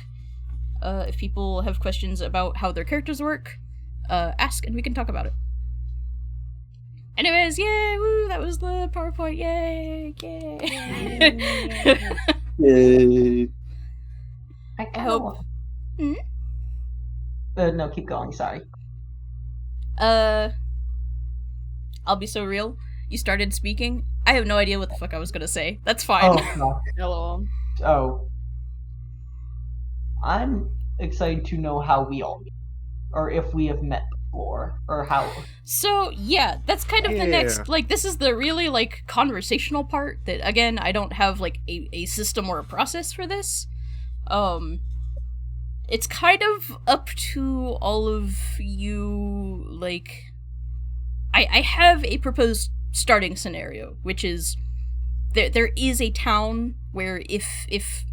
If people have questions about how their characters work, ask and we can talk about it. Anyways, yay, woo, that was the PowerPoint, yay. Yay. I hope- No, keep going, sorry. I'll be so real. You started speaking. I have no idea what the fuck I was gonna say. That's fine. Oh, no. Hello. Oh. I'm excited to know how we all meet. Or if we have met before. Or how. So, yeah, that's kind of the Yeah. next, like, this is the really, like, conversational part that, again, I don't have, like, a system or a process for this. It's kind of up to all of you, like... I have a proposed starting scenario, which is there is a town where if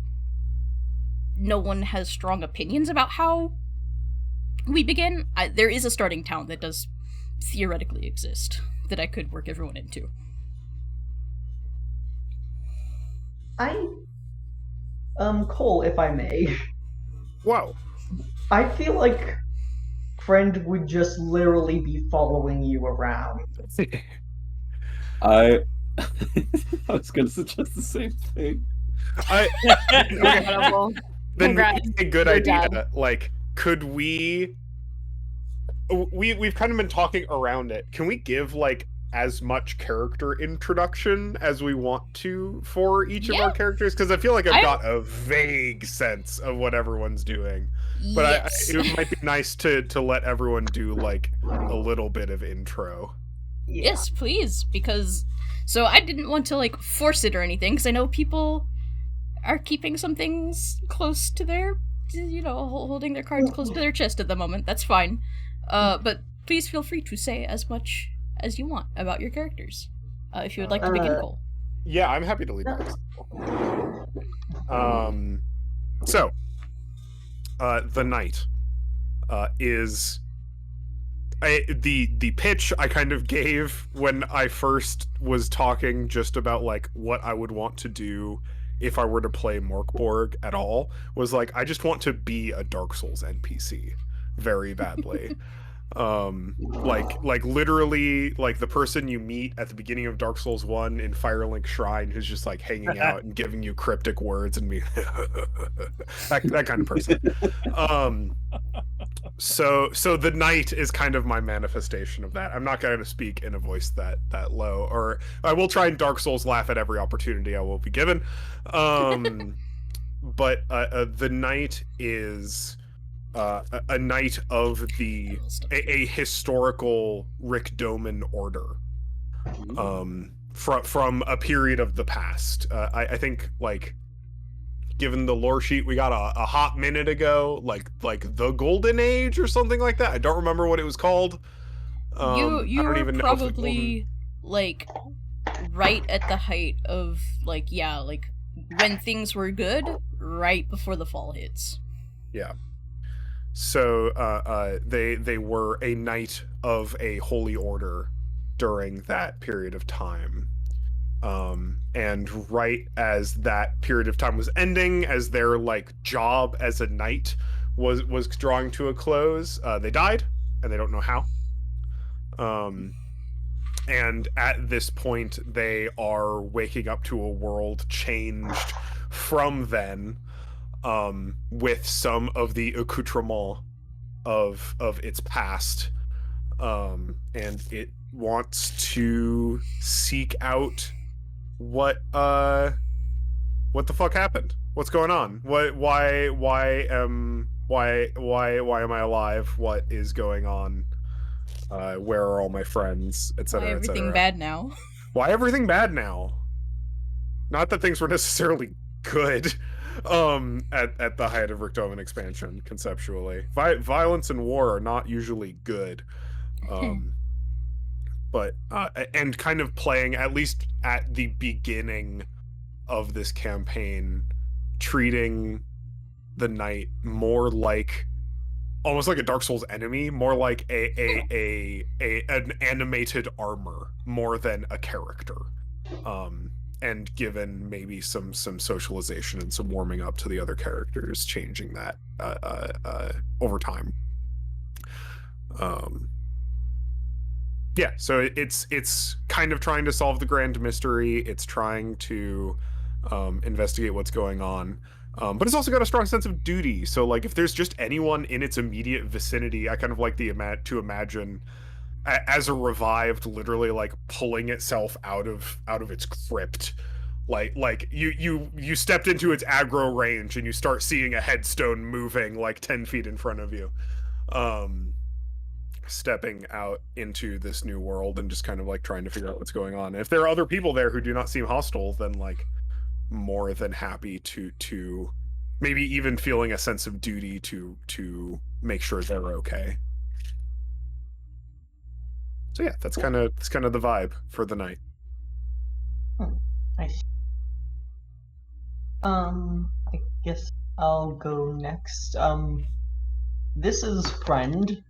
no one has strong opinions about how we begin, there is a starting town that does theoretically exist that I could work everyone into. Cole, if I may. Wow. I feel like friend would just literally be following you around. I was gonna suggest the same thing. Okay, Incredible. then Congrats, a good your idea. dad. Like, could we've kind of been talking around it. Can we give like as much character introduction as we want to for each of Yeah. our characters? Because I feel like I've I- got a vague sense of what everyone's doing. But Yes. it might be nice to let everyone do like a little bit of intro. Yeah. Yes, please, because so I didn't want to like force it or anything, because I know people are keeping some things close to their, holding their cards close to their chest at the moment. That's fine, but please feel free to say as much as you want about your characters, if you would like to begin, Cole. Yeah, I'm happy to lead by example. So, the knight is the pitch I kind of gave when I first was talking just about like what I would want to do if I were to play BORG at all was like I just want to be a Dark Souls NPC very badly. Like literally like the person you meet at the beginning of Dark Souls 1 in Firelink Shrine who's just like hanging out and giving you cryptic words and that kind of person. So the knight is kind of my manifestation of that. I'm not going to speak in a voice that low, or I will try and Dark Souls laugh at every opportunity I will be given. But the knight is a knight of a historical Rick Doman order, from a period of the past. I think like, given the lore sheet we got a hot minute ago, like the Golden Age or something like that. I don't remember what it was called. You I don't were even know if the probably like right at the height of like when things were good, right before the fall hits. Yeah. So they were a knight of a holy order during that period of time. And right as that period of time was ending, as their like job as a knight was drawing to a close, they died, and they don't know how. And at this point, they are waking up to a world changed from then, with some of the accoutrement of its past, and it wants to seek out what the fuck happened? What's going on? Why am I alive? What is going on? Where are all my friends, etc., Why everything bad now? Why everything bad now? Not that things were necessarily good at the height of Rick Doman expansion, conceptually. Violence and war are not usually good. But and kind of playing, at least at the beginning of this campaign, treating the knight more like almost like a Dark Souls enemy, more like an animated armor more than a character. And given maybe some socialization and some warming up to the other characters, changing that over time. Yeah, so it's kind of trying to solve the grand mystery. It's trying to investigate what's going on, but it's also got a strong sense of duty. So like, if there's just anyone in its immediate vicinity, I kind of like to imagine as a revived, literally like pulling itself out of its crypt. Like you stepped into its aggro range and you start seeing a headstone moving like 10 feet in front of you. Stepping out into this new world and just kind of like trying to figure out what's going on. And if there are other people there who do not seem hostile, then like more than happy to maybe even feeling a sense of duty to make sure they're okay. So yeah, that's kind of the vibe for the night. Nice. I guess I'll go next. This is friend.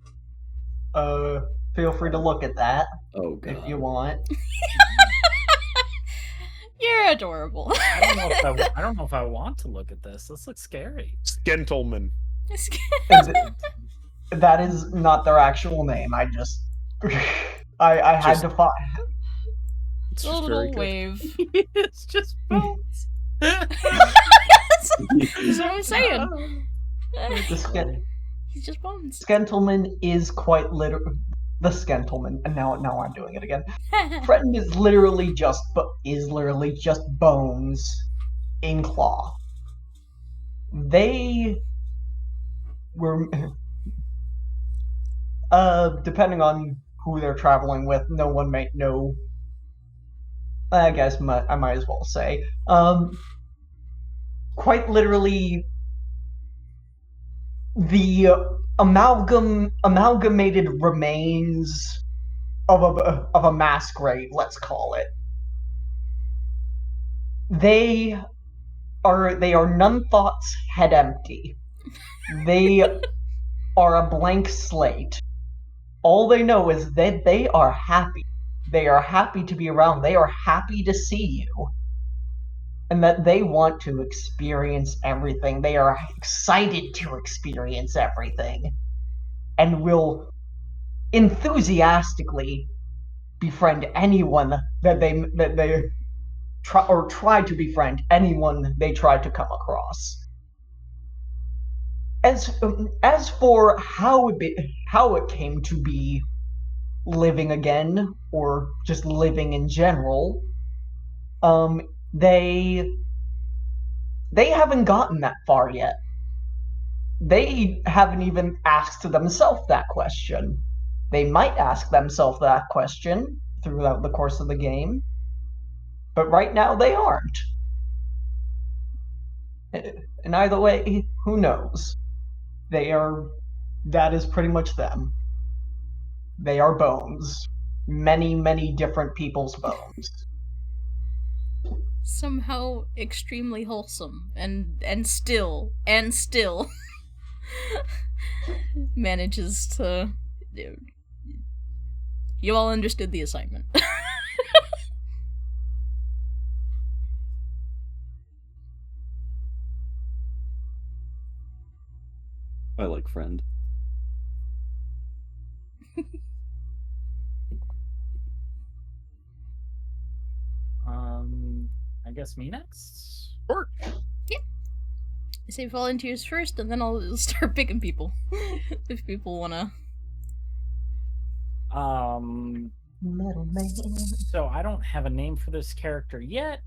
Feel free to look at that Oh god. if you want. You're adorable. I don't know if I want to look at this. This looks scary. Gentleman. That is not their actual name. I just I had Just- to find. It's A just very little good. wave. It's just bones. That's what I'm saying. The He's just bones. Skentleman is quite literally the Skentleman, and now I'm doing it again. Fretton is literally just bones in claw. They were depending on who they're traveling with, no one may know. I guess I might as well say, quite literally, the amalgamated remains of a mass grave, let's call it. They are none thoughts head empty. They are a blank slate. All they know is that they are happy. They are happy to be around. They are happy to see you. And that they want to experience everything. They are excited to experience everything. And will enthusiastically befriend anyone that they try to befriend anyone they try to come across. As for how it came to be living again, or just living in general, they haven't gotten that far yet. They haven't even asked themselves that question. They might ask themselves that question throughout the course of the game, but right now they aren't. And either way, who knows? That is pretty much them. They are bones. Many, many different people's bones. Somehow extremely wholesome and still manages to. Dude, you all understood the assignment. I like friend. I guess me next. Sure. I say volunteers first, and then I'll start picking people if people wanna. Metal Man. So I don't have a name for this character yet.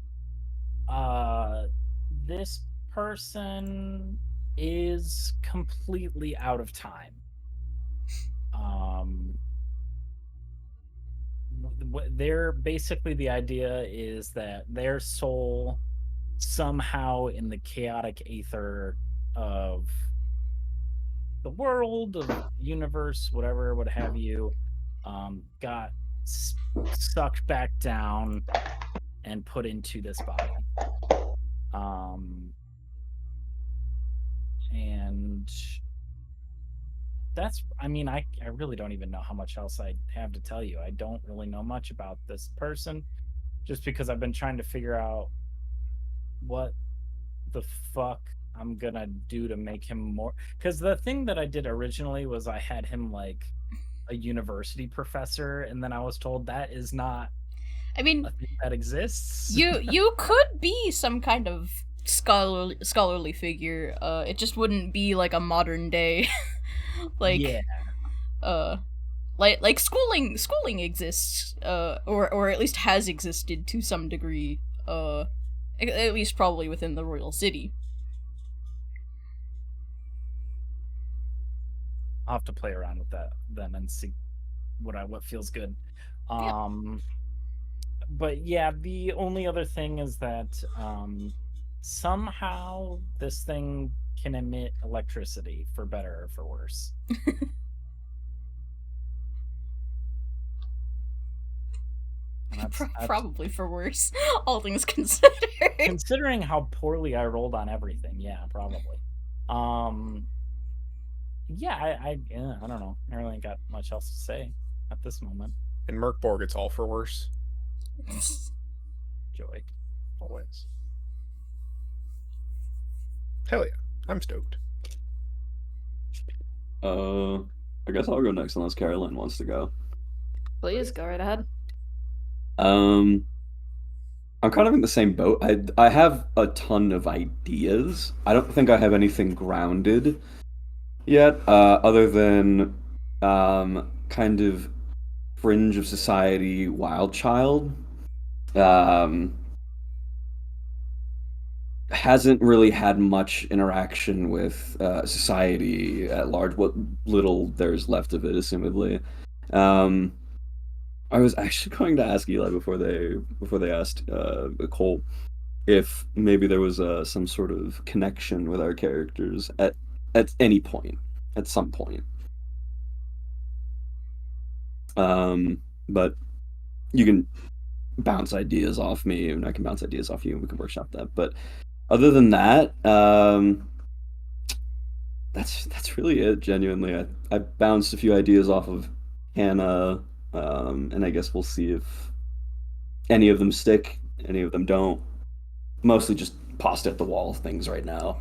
This person is completely out of time. They're basically, the idea is that their soul somehow in the chaotic aether of the world, of the universe, whatever, what have you, got sucked back down and put into this body. And that's, I mean, I really don't even know how much else I have to tell you. I don't really know much about this person, just because I've been trying to figure out what the fuck I'm gonna do to make him more. Because the thing that I did originally was I had him like a university professor, and then I was told that is not I mean, a thing that exists. you could be some kind of scholarly figure. It just wouldn't be like a modern day, like yeah. like schooling exists, or at least has existed to some degree. At least probably within the royal city. I'll have to play around with that then and see what feels good. Yeah. But yeah, the only other thing is that somehow this thing can emit electricity, for better or for worse. And that's Probably for worse, all things considered. considering how poorly I rolled on everything, yeah, probably. Yeah, I don't know. I really ain't got much else to say at this moment. In MÖRK, it's all for worse. Joy. Always. Hell yeah. I'm stoked. I guess I'll go next unless Caroline wants to go. Please go right ahead. I'm kind of in the same boat. I have a ton of ideas. I don't think I have anything grounded yet, other than kind of fringe of society wild child. Hasn't really had much interaction with society at large. What little there's left of it, assumedly. I was actually going to ask Eli before they asked Cole if maybe there was some sort of connection with our characters at any point, at some point. But you can bounce ideas off me, and I can bounce ideas off you, and we can workshop that. But other than that, that's really it. Genuinely, I bounced a few ideas off of Hannah, and I guess we'll see if any of them stick, any of them don't. Mostly just pasta at the wall things right now.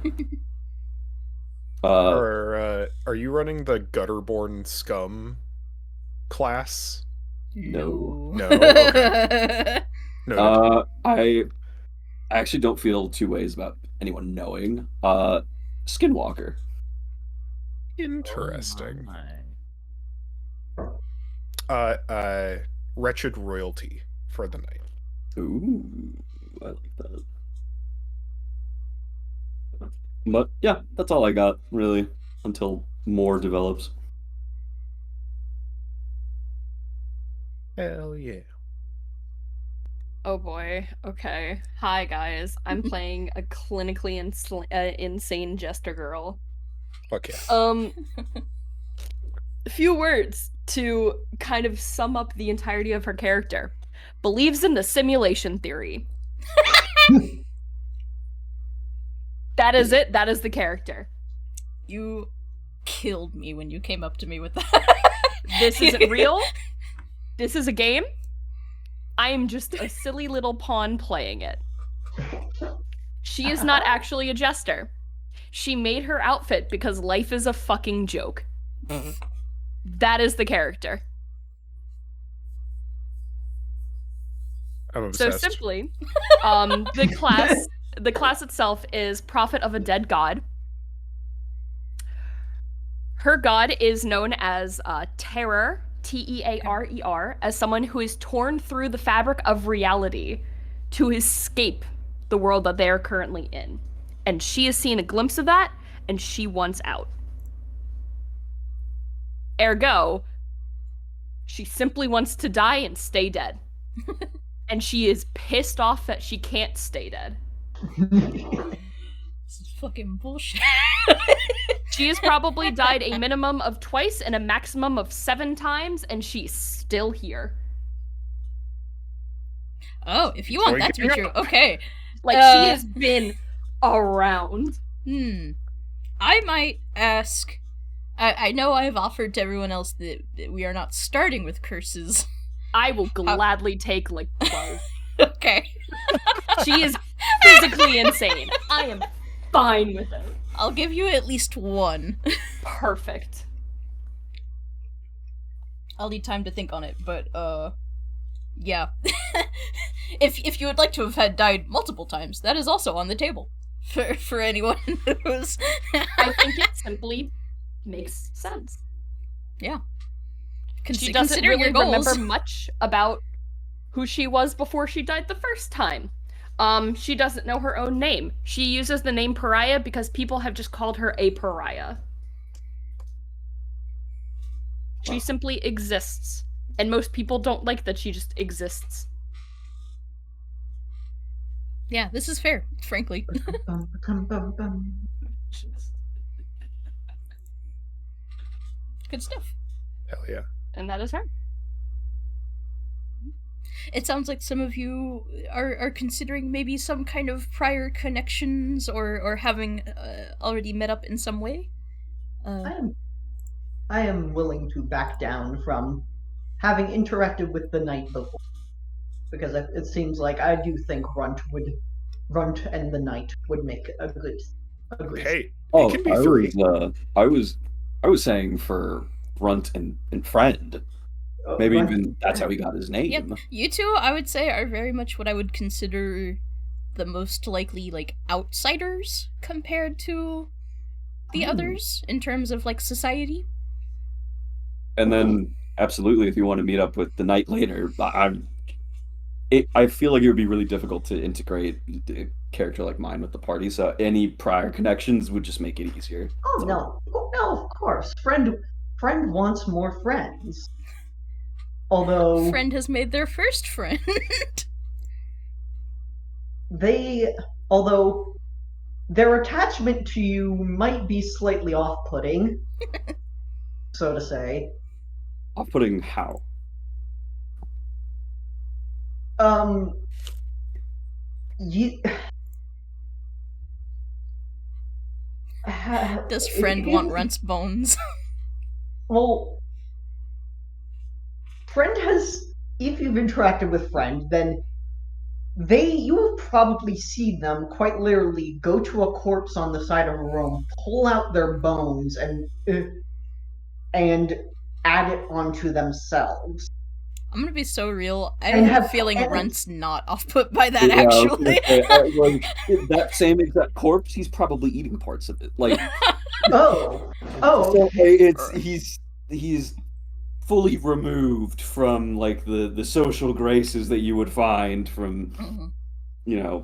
Are you running the Gutterborn Scum class? No. No. Okay. No. I actually don't feel two ways about anyone knowing. Skinwalker. Interesting. Oh Wretched Royalty for the night. Ooh, I like that. But yeah, that's all I got, really, until more develops. Hell yeah. Oh boy. Okay. Hi guys. I'm playing a clinically insane jester girl. Fuck yeah. A few words to kind of sum up the entirety of her character. Believes in the simulation theory. That is it. That is the character. You killed me when you came up to me with that. This isn't real. This is a game. I am just a silly little pawn playing it. She is not actually a jester. She made her outfit because life is a fucking joke. That is the character. I'm obsessed. So simply, the class itself is Prophet of a Dead God. Her god is known as Terror, Tearer, as someone who is torn through the fabric of reality to escape the world that they are currently in. And she has seen a glimpse of that, and she wants out. Ergo, she simply wants to die and stay dead. And she is pissed off that she can't stay dead. This is fucking bullshit. She has probably died a minimum of twice and a maximum of 7 times, and she's still here. Oh, if you want that to be true, okay. Like, she has been around. I might ask... I know I've offered to everyone else that we are not starting with curses. I will gladly take, like, 12. Okay. She is physically insane. I am fine with it. I'll give you at least 1. Perfect. I'll need time to think on it, but, yeah. If you would like to have had died multiple times, that is also on the table. For anyone who's... I think it simply makes sense. Yeah. She doesn't really remember much about who she was before she died the first time. She doesn't know her own name. She uses the name Pariah because people have just called her a pariah. She simply exists. And most people don't like that she just exists. Yeah, this is fair, frankly. Good stuff. Hell yeah. And that is her. It sounds like some of you are considering maybe some kind of prior connections or having already met up in some way. I am willing to back down from having interacted with the knight before, because it seems like I do think Runt and the knight would make a good. Hey, Oh, it can be 3. I was saying for Brunt and Friend. Maybe Right. even that's how he got his name. Yep. You two, I would say, are very much what I would consider the most likely, like, outsiders compared to the others in terms of, like, society. And then, absolutely, if you want to meet up with the Knight later, I feel like it would be really difficult to integrate a character like mine with the party, so any prior connections would just make it easier. Oh no, of course. Friend wants more friends. Although Friend has made their first friend. although their attachment to you might be slightly off-putting, so to say. Off-putting how? You. Does Friend want Runt's bones? Well, Friend has. If you've interacted with Friend, then you will probably see them quite literally go to a corpse on the side of a room, pull out their bones, and add it onto themselves. I'm gonna be so real. I And have a have feeling enemies. Runt's not off-put by that, Yeah, I was actually. gonna say, that same exact corpse, he's probably eating parts of it. Like, Oh, so, he's fully removed from like the social graces that you would find from, Mhm. you know.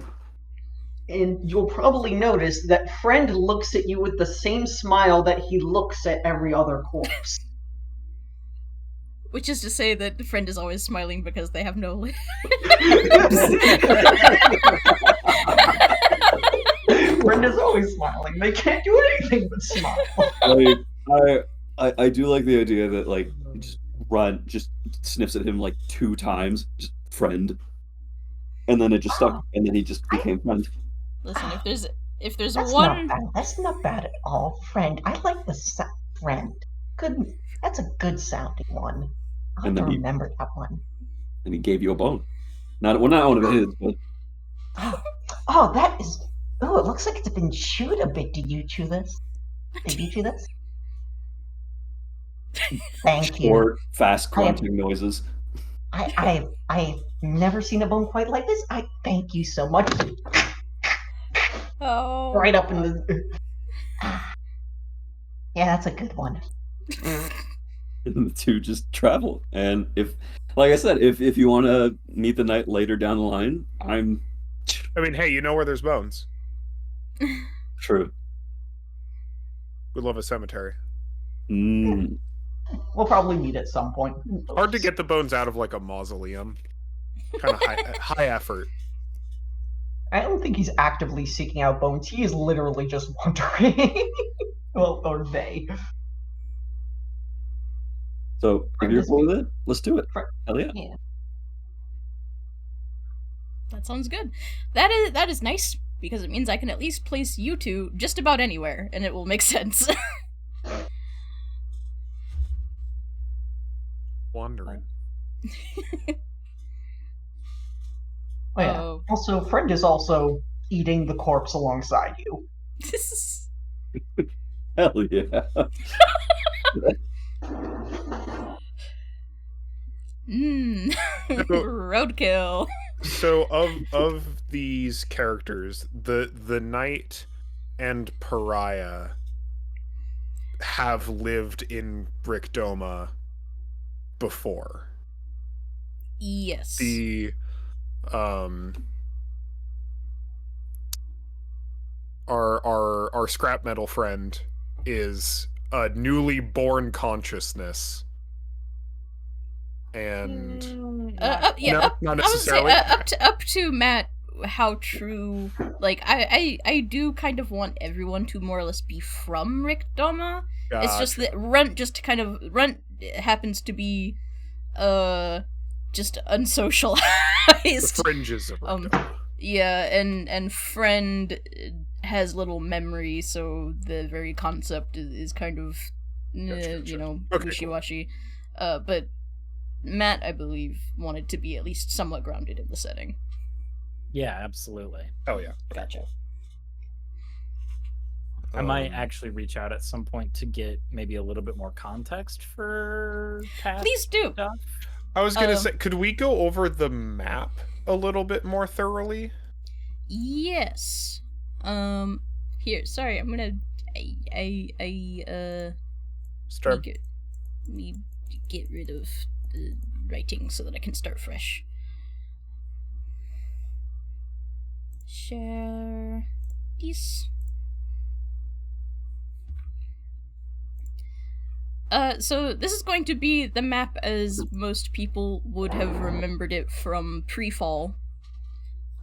and you'll probably notice that Friend looks at you with the same smile that he looks at every other corpse. Which is to say that the Friend is always smiling because they have no lips. Friend is always smiling. They can't do anything but smile. I do like the idea that like just sniffs at him like 2 times, just Friend, and then it just stuck, and then he just became Friend. Listen, if there's That's one, not bad. That's not bad at all. Friend. I like the Friend. Good. That's a good sounding one. I'll have And to then he- remember that one. And he gave you a bone. Not one of his, but Oh, that is. Oh, it looks like it's been chewed a bit. Did you chew this? Did you chew this? Thank you. short, fast grunting noises. I've never seen a bone quite like this. I thank you so much. oh, Right up in the. Yeah, that's a good one. And the two just travel. And if, like I said, if you want to meet the Knight later down the line, I'm I mean, hey, you know where there's bones. true. We love a cemetery. Mm. We'll probably meet at some point. Hard to get the bones out of like a mausoleum. Kind of high effort. I don't think he's actively seeking out bones. He is literally just wandering. Well, or they. So if you're cool with it, let's do it. Hell yeah. that sounds good. That is nice because it means I can at least place you two just about anywhere, and it will make sense. Wandering. Oh, yeah. Oh. Also, Friend is also eating the corpse alongside you. Hell yeah. Roadkill. So of these characters, the Knight and Pariah have lived in Brickdoma before. Yes. The our scrap metal friend is a newly born consciousness. And Yeah, no, not necessarily. I would say up to Matt, how true. Like I do kind of want everyone to more or less be from Rickdoma. It's just that Runt happens to be just unsocialized. The fringes of Rickdoma. Yeah, and Friend has little memory, so the very concept is kind of Gotcha. you know, Okay, wishy-washy. But Matt, I believe, wanted to be at least somewhat grounded in the setting. Yeah, absolutely. Oh yeah. Gotcha. I might actually reach out at some point to get maybe a little bit more context for past Please do. stuff. I was gonna say, could we go over the map a little bit more thoroughly? Yes. Here, sorry, I'm gonna. Start. Let me get rid of the writing so that I can start fresh. Share this. So this is going to be the map as most people would have remembered it from pre-fall.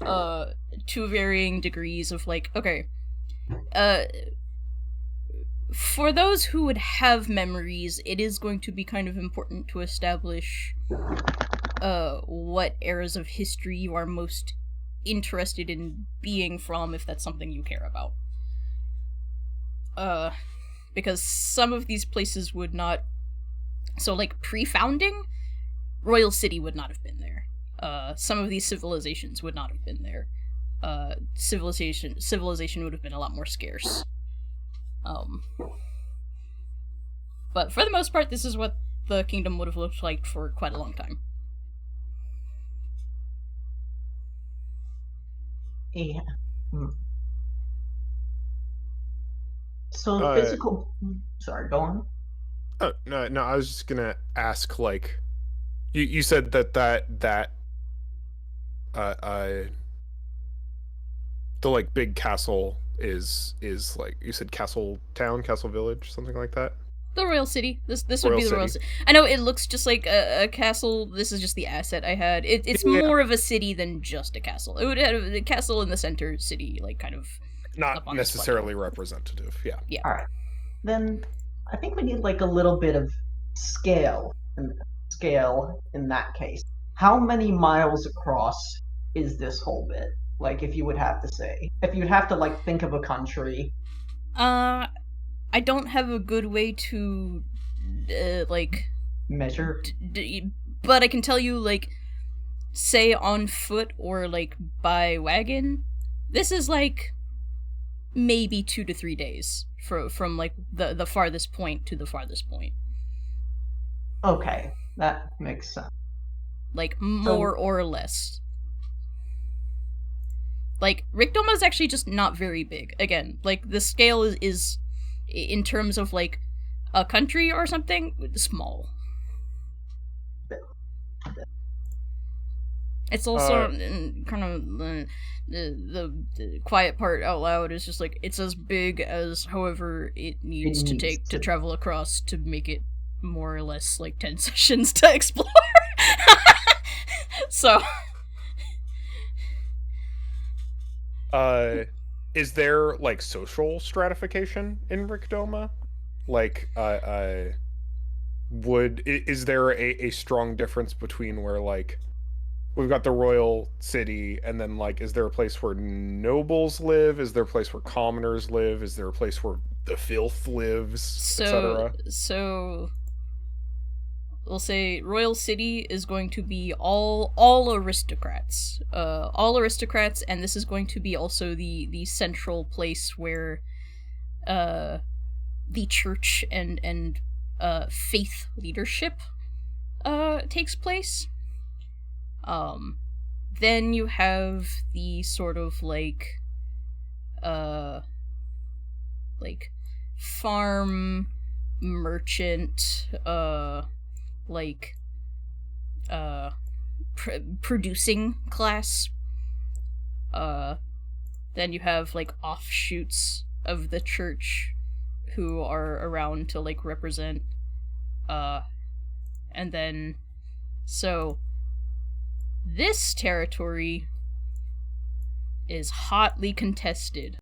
To varying degrees of like, okay. For those who would have memories, it is going to be kind of important to establish what eras of history you are most interested in being from, if that's something you care about. Because some of these places would not... So, like, pre-founding, Royal City would not have been there. Some of these civilizations would not have been there. Civilization would have been a lot more scarce. But for the most part, this is what the kingdom would have looked like for quite a long time. Yeah. So the physical... Sorry, go on. Oh, no, I was just gonna ask, like, you said that the, like, big castle is like, you said Castle Town, Castle Village, something like that? The Royal City. This Royal would be the Royal City. City. I know it looks just like a castle. This is just the asset I had. It's Yeah. more of a city than just a castle. It would have the castle in the center city, like, kind of... Not up on this necessarily representative, yeah. Alright. Then I think we need like a little bit of scale in that case. How many miles across is this whole bit? Like, if you would have to say. If you'd have to, like, think of a country. I don't have a good way to, like... Measure? But I can tell you, like, say on foot or, like, by wagon, this is, like, maybe 2 to 3 days from like, the farthest point to the farthest point. Okay, that makes sense. Like, more or less. Like, Richtoma is actually just not very big. Again, like, the scale is in terms of, like, a country or something, small. It's also kind of the quiet part out loud is just like, it's as big as however it needs to take to travel across to make it more or less like 10 sessions to explore. So... Is there, like, social stratification in Richtoma? Like, is there a strong difference between where, like, we've got the royal city, and then, like, is there a place where nobles live? Is there a place where commoners live? Is there a place where the filth lives, etc.? So we'll say Royal City is going to be all aristocrats. All aristocrats, and this is going to be also the central place where the church and faith leadership takes place. Then you have the sort of like farm merchant, like producing class. Then you have like offshoots of the church who are around to like represent, and then so this territory is hotly contested.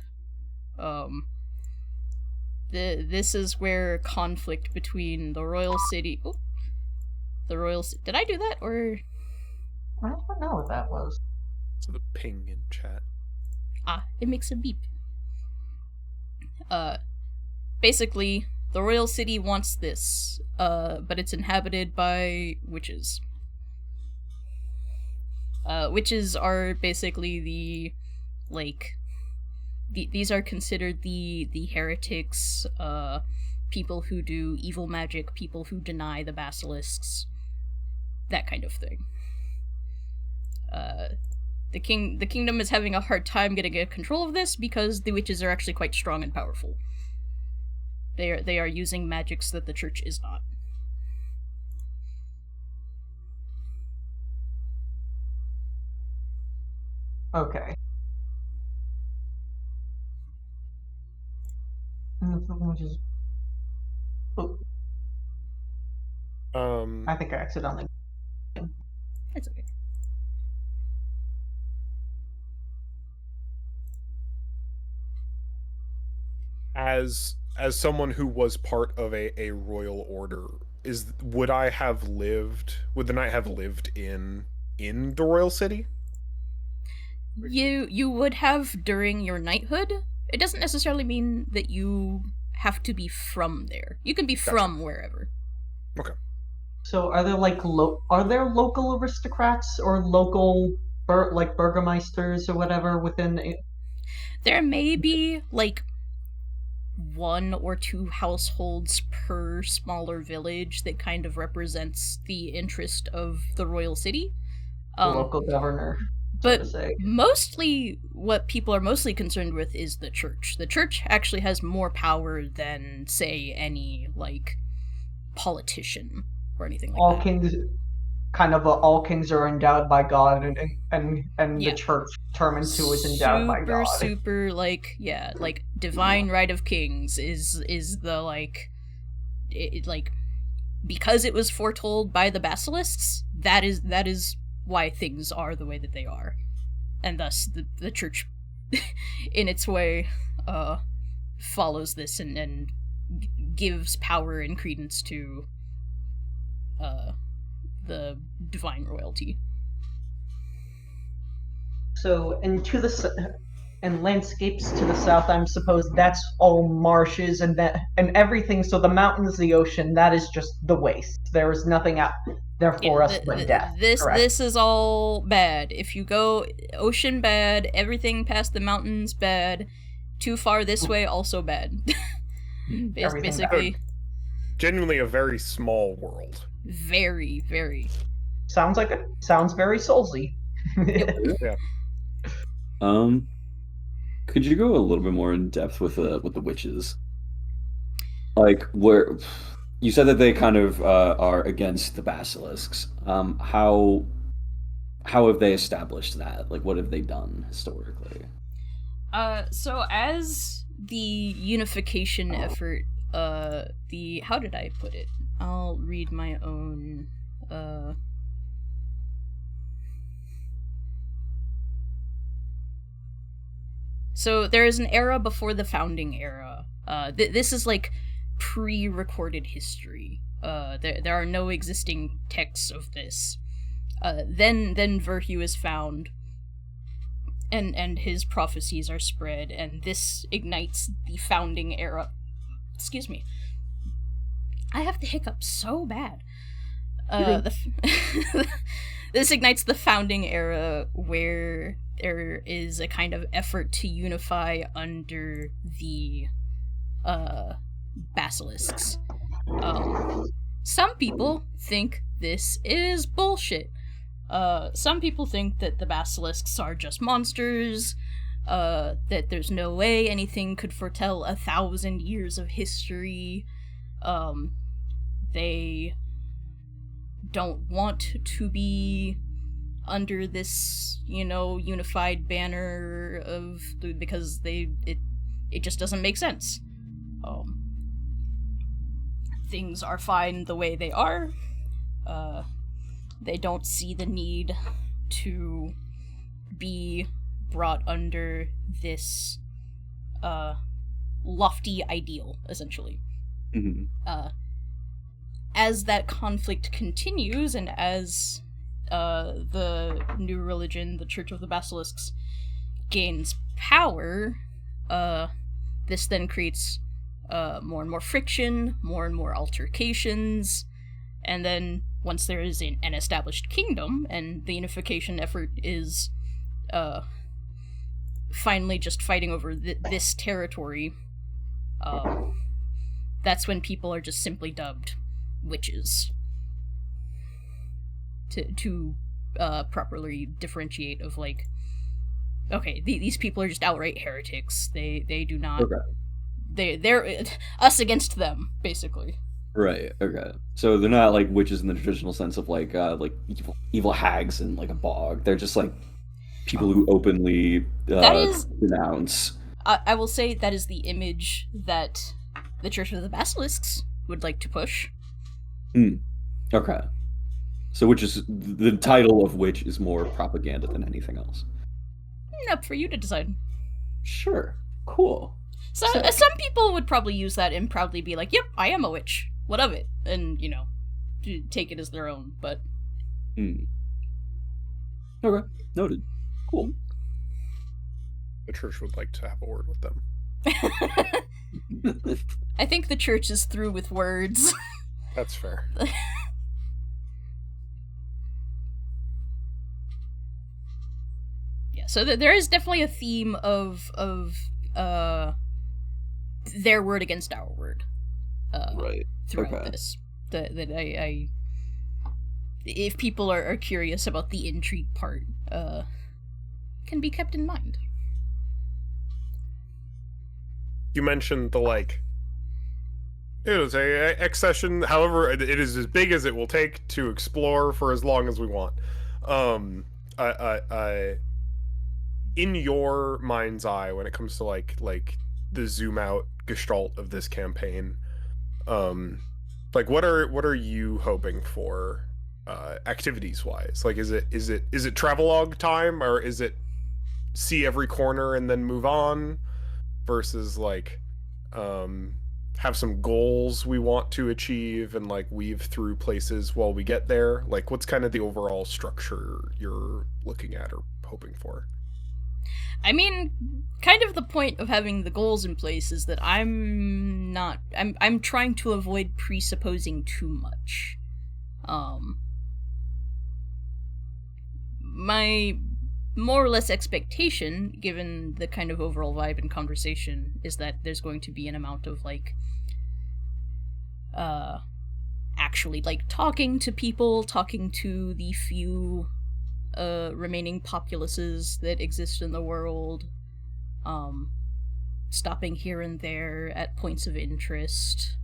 This is where conflict between the royal city... Oh, the royal... Did I do that, or... I don't know what that was. So the ping in chat. Ah, it makes a beep. Basically, the royal city wants this, but it's inhabited by witches. Witches are basically the, like, these are considered the heretics, people who do evil magic, people who deny the basilisks, that kind of thing. The kingdom is having a hard time getting a control of this because the witches are actually quite strong and powerful. They are using magics that the church is not. Okay. Oh, I think I accidentally. It's okay. As someone who was part of a royal order, would the knight have lived in the royal city? You would have during your knighthood. It doesn't necessarily mean that you have to be from there. You can be from wherever. Okay. So are there are there local aristocrats or local burgomeisters or whatever within it? There may be like 1 or 2 households per smaller village that kind of represents the interest of the royal city. The local governor. But mostly, what people are mostly concerned with is the church. The church actually has more power than, say, any, like, politician or anything like that. All kings are endowed by God, and the church determines who is endowed by God. Super, like divine right of kings is the, like, because it was foretold by the basilisks, that is why things are the way that they are. And thus, the church, in its way, follows this and gives power and credence to the divine royalty. So, and landscapes to the south, I'm supposed that's all marshes and everything. So the mountains, the ocean, that is just the waste. There is nothing out there for us but death. This is all bad. If you go ocean, bad. Everything past the mountains, bad. Too far this way, also bad. Basically, bad. Genuinely a very small world. Very, very. Sounds very soulsy. Yeah. Could you go a little bit more in depth with the witches? Like, where you said that they kind of are against the basilisks. How have they established that? Like, what have they done historically? So as the unification effort, how did I put it? I'll read my own, So there is an era before the founding era. This is like pre-recorded history. There are no existing texts of this. Then Verhu is found, and his prophecies are spread, and this ignites the founding era. Excuse me. I have the hiccups so bad. This ignites the founding era, where there is a kind of effort to unify under the basilisks. Some people think this is bullshit. Some people think that the basilisks are just monsters, that there's no way anything could foretell 1,000 years of history. They don't want to be under this, unified banner because it just doesn't make sense. Things are fine the way they are. They don't see the need to be brought under this lofty ideal, essentially. Mm-hmm. As that conflict continues, and as the new religion, the Church of the Basilisks, gains power, this then creates more and more friction, more and more altercations, and then once there is an established kingdom, and the unification effort is finally just fighting over this territory, that's when people are just simply dubbed witches. To properly differentiate of like, okay, these people are just outright heretics. They do not. Okay. They're us against them, basically. Right. Okay. So they're not like witches in the traditional sense of like evil hags in like a bog. They're just like people who openly denounce. I will say that is the image that the Church of the Basilisks would like to push. Okay. So which is the title of which is more propaganda than anything else. Up for you to decide. Sure. Cool. So some people would probably use that and proudly be like, "Yep, I am a witch. What of it?" And take it as their own. But okay, noted. Cool. The church would like to have a word with them. I think the church is through with words. That's fair. Yeah, so there is definitely a theme of their word against our word. Right. Throughout this, that I if people are curious about the intrigue part, can be kept in mind. You mentioned the it was a X session. However, it is as big as it will take to explore for as long as we want. I in your mind's eye, when it comes to like the zoom out gestalt of this campaign, what are you hoping for, activities wise? Like, is it travelogue time, or is it see every corner and then move on, versus have some goals we want to achieve and weave through places while we get there? Like, what's kind of the overall structure you're looking at or hoping for? I mean, kind of the point of having the goals in place is that I'm trying to avoid presupposing too much. My more or less expectation, given the kind of overall vibe and conversation, is that there's going to be an amount of actually talking to people, talking to the few remaining populaces that exist in the world, stopping here and there at points of interest,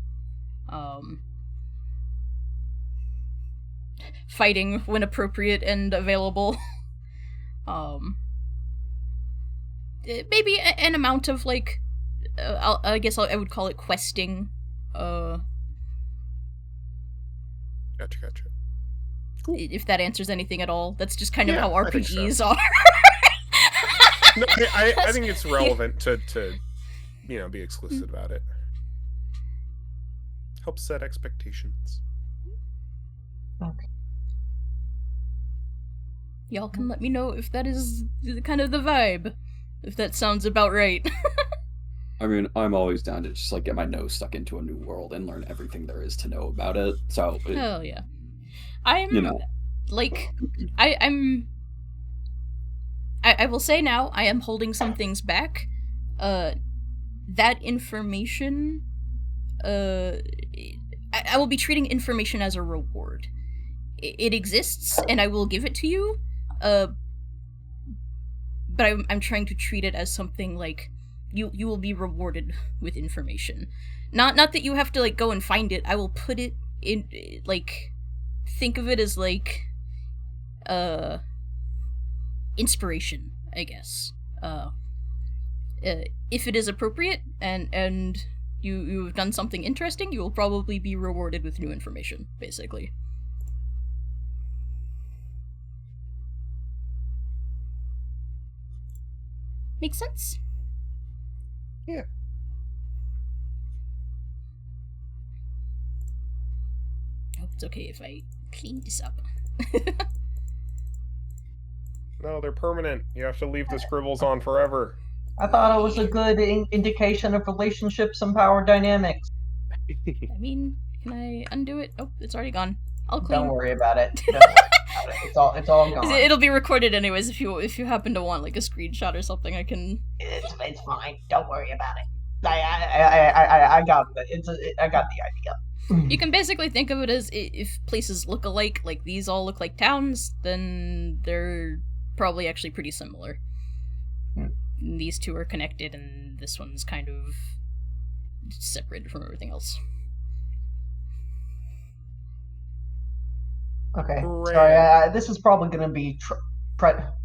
fighting when appropriate and available. Maybe an amount of I guess I would call it questing. Gotcha. Cool. If that answers anything at all. That's just kind of how I think RPGs so. are. No, I think it's relevant to be explicit about it. Help set expectations. Okay. Y'all can let me know if that is kind of the vibe. If that sounds about right. I mean, I'm always down to just get my nose stuck into a new world and learn everything there is to know about it. So hell yeah. I will say now, I am holding some things back. That information, I will be treating information as a reward. It exists, and I will give it to you, but I'm trying to treat it as something you will be rewarded with information. Not that you have to go and find it. I will put it in think of it as inspiration, I guess. If it is appropriate and you've done something interesting, you will probably be rewarded with new information, basically. Make sense? Yeah. I hope it's okay if I clean this up. No, they're permanent. You have to leave the scribbles on forever. I thought it was a good indication of relationships and power dynamics. I mean, can I undo it? Oh, it's already gone. I'll clean. Don't worry about it. about it. It's all gone. It'll be recorded anyways. If you happen to want like a screenshot or something, I can. It's fine. Don't worry about it. I got it. I got the idea. You can basically think of it as if places look alike, like these all look like towns, then they're probably actually pretty similar. These two are connected, and this one's kind of separated from everything else. Okay. Right. Sorry, this is probably going to be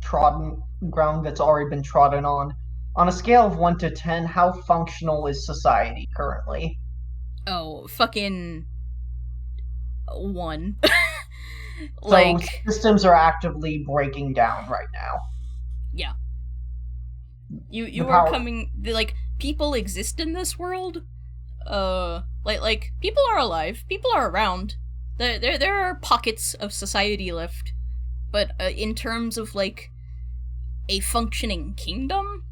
trodden ground that's already been trodden on. On a scale of 1 to 10, how functional is society currently? Oh, fucking 1. So systems are actively breaking down right now. Yeah. You The are power- coming, like, people exist in this world. Like people are alive, people are around. There are pockets of society left, but in terms of like a functioning kingdom,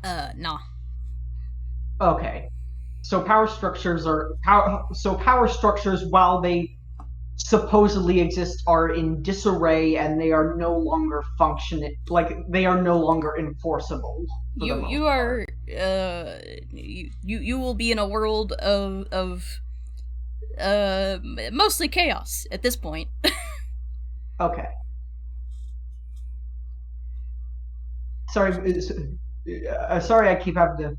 nah. Okay. So power structures, while they supposedly exist, are in disarray, and they are no longer functioning. Like, they are no longer enforceable. for the most You part. are you will be in a world of mostly chaos at this point. Okay. Sorry, sorry, I keep having to.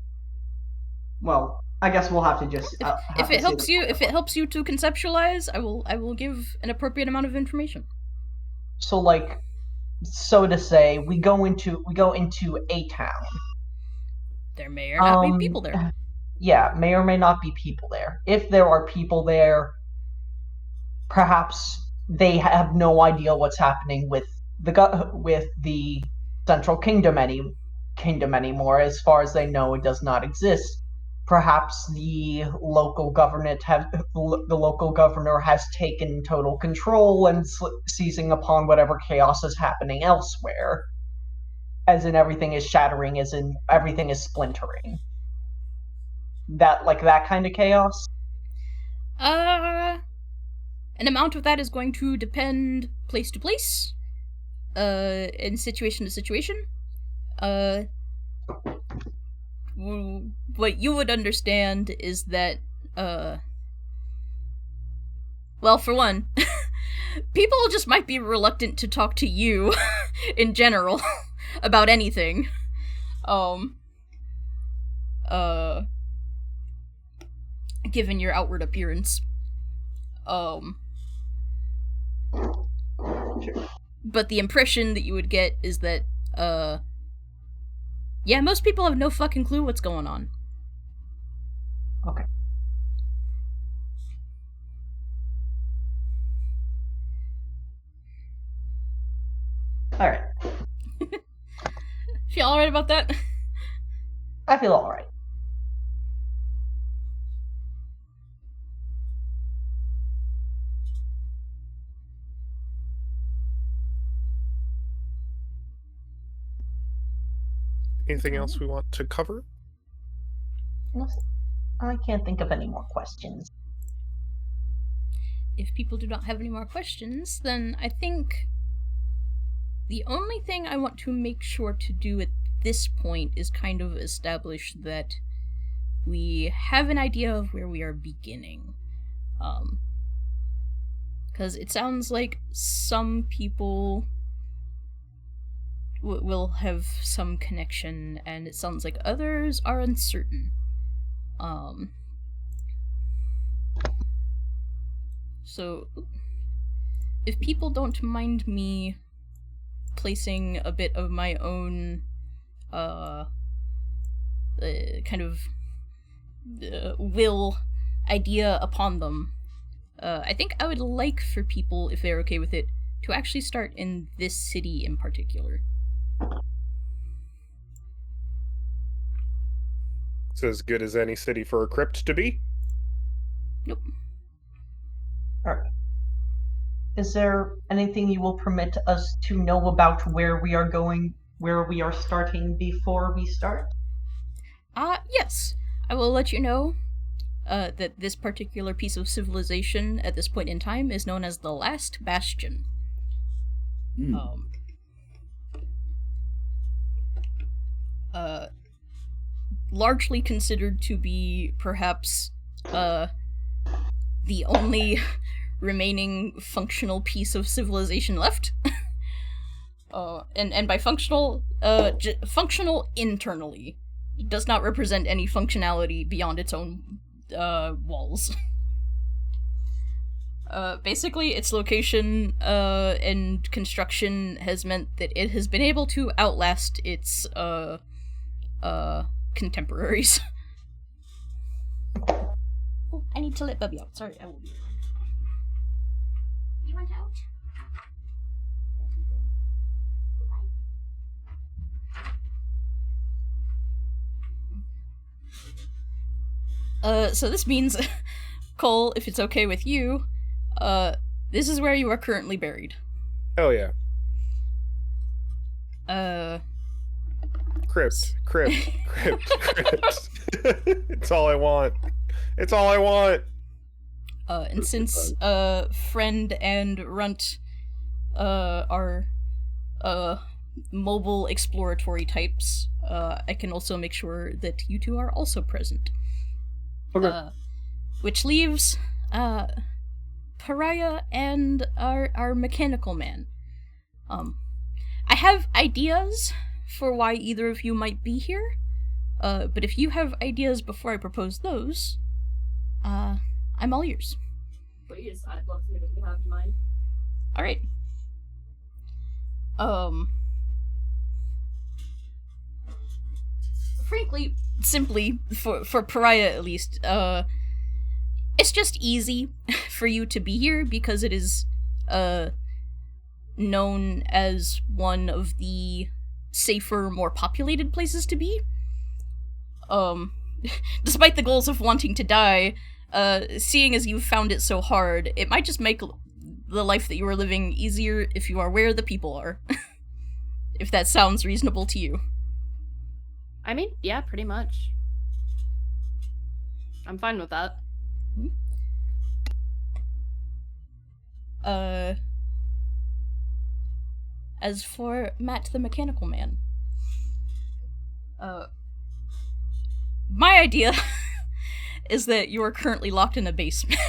Well, I guess we'll have to just. If it helps you to conceptualize, I will give an appropriate amount of information. So, like, so to say, we go into a town. There may or not be people there. Yeah, may or may not be people there. If there are people there, perhaps they have no idea what's happening with the Central Kingdom anymore. As far as they know, it does not exist. Perhaps the local governor has taken total control and seizing upon whatever chaos is happening elsewhere. As in, everything is shattering. As in, everything is splintering. That kind of chaos? An amount of that is going to depend place to place, and situation to situation. What you would understand is that, well, for one, people just might be reluctant to talk to you, in general, about anything. Given your outward appearance. But the impression that you would get is that, yeah, most people have no fucking clue what's going on. Okay. Alright. Feel alright about that? I feel alright. Anything else we want to cover? I can't think of any more questions. If people do not have any more questions, then I think the only thing I want to make sure to do at this point is kind of establish that we have an idea of where we are beginning. Because it sounds like some people will have some connection, and it sounds like others are uncertain. So, if people don't mind me placing a bit of my own, kind of, will idea upon them, I think I would like for people, if they're okay with it, to actually start in this city in particular. It's as good as any city for a crypt to be. Nope. Alright. Is there anything you will permit us to know about where we are going, where we are starting before we start? Yes. I will let you know, that this particular piece of civilization at this point in time is known as the Last Bastion. Largely considered to be perhaps the only remaining functional piece of civilization left. And by functional, functional internally. It does not represent any functionality beyond its own walls. Basically, its location and construction has meant that it has been able to outlast its contemporaries. Oh, I need to let Bubby out. Sorry, I will be. You want out? So this means, Cole, if it's okay with you, this is where you are currently buried. Hell yeah. Crypt. It's all I want. It's all I want. And since, Friend and Runt, are, mobile exploratory types, I can also make sure that you two are also present. Okay. Which leaves, Pariah and our mechanical man. I have ideas for why either of you might be here, but if you have ideas before I propose those, I'm all ears. Please, I'd love to hear what you have in mind. Alright. Frankly, simply, for Pariah at least, it's just easy for you to be here because it is, known as one of the safer, more populated places to be. Despite the goals of wanting to die, seeing as you've found it so hard, it might just make the life that you are living easier if you are where the people are. If that sounds reasonable to you. I mean, yeah, pretty much. I'm fine with that. As for Matt the Mechanical Man, my idea is that you are currently locked in a basement.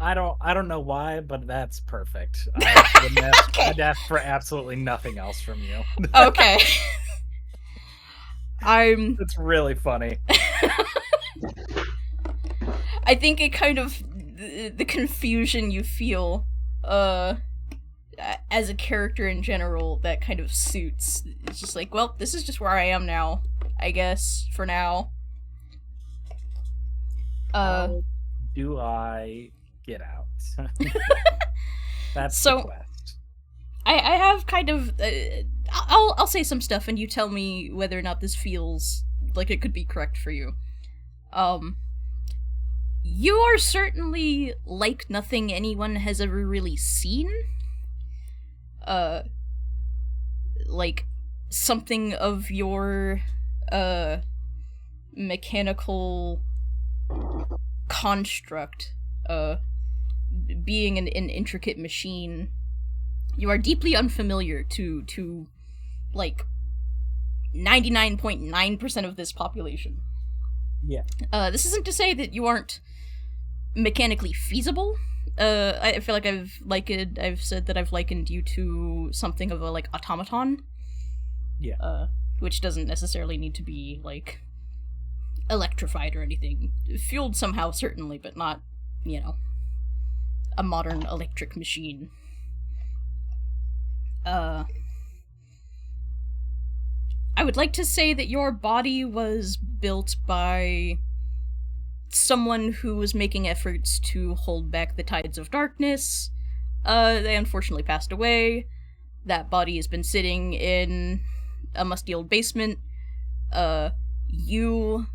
I don't know why, but that's perfect. I'd ask for absolutely nothing else from you. Okay. It's really funny. I think it kind of the confusion you feel as a character in general that kind of suits. It's just like, well, this is just where I am now, I guess, for now. How do I get out? That's So- the quest. I have kind of I'll say some stuff and you tell me whether or not this feels like it could be correct for you. You are certainly like nothing anyone has ever really seen. Like something of your mechanical construct, being an intricate machine. You are deeply unfamiliar to like 99.9% of this population. Yeah. This isn't to say that you aren't mechanically feasible. I feel like I've said that I've likened you to something of a like automaton. Yeah. Which doesn't necessarily need to be like electrified or anything. Fueled somehow, certainly, but not, a modern electric machine. I would like to say that your body was built by someone who was making efforts to hold back the tides of darkness. They unfortunately passed away. That body has been sitting in a musty old basement. You,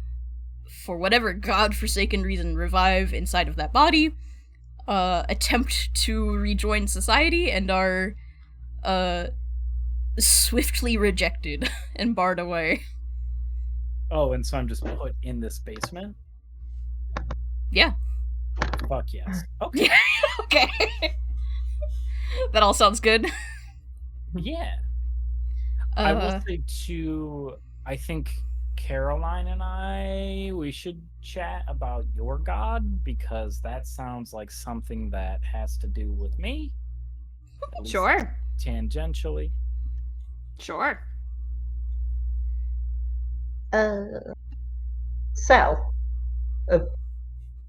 for whatever godforsaken reason, revive inside of that body, attempt to rejoin society, and are, swiftly rejected and barred away. Oh, and so I'm just put in this basement? Yeah. Fuck yes. Okay. Okay. That all sounds good. Yeah. I will Uh, say too, I think Caroline and we should chat about your god, because that sounds like something that has to do with me. At least Sure. tangentially. Sure. Sal,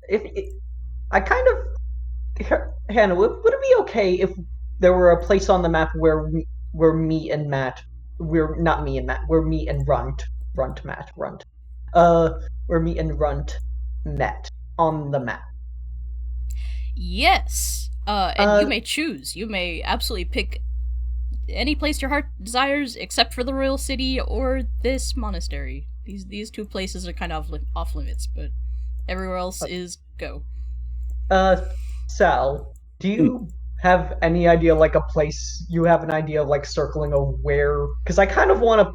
if I kind of, Hannah, would it be okay if there were a place on the map where me and Matt, we're not me and Matt, where me and Matt, where me and Runt met on the map? yes. And you may choose. You may absolutely pick any place your heart desires, except for the royal city or this monastery. These two places are kind of off limits, but everywhere else is go. Sal, do you have any idea, like a place you have an idea of, like, circling of where? Because I kind of want to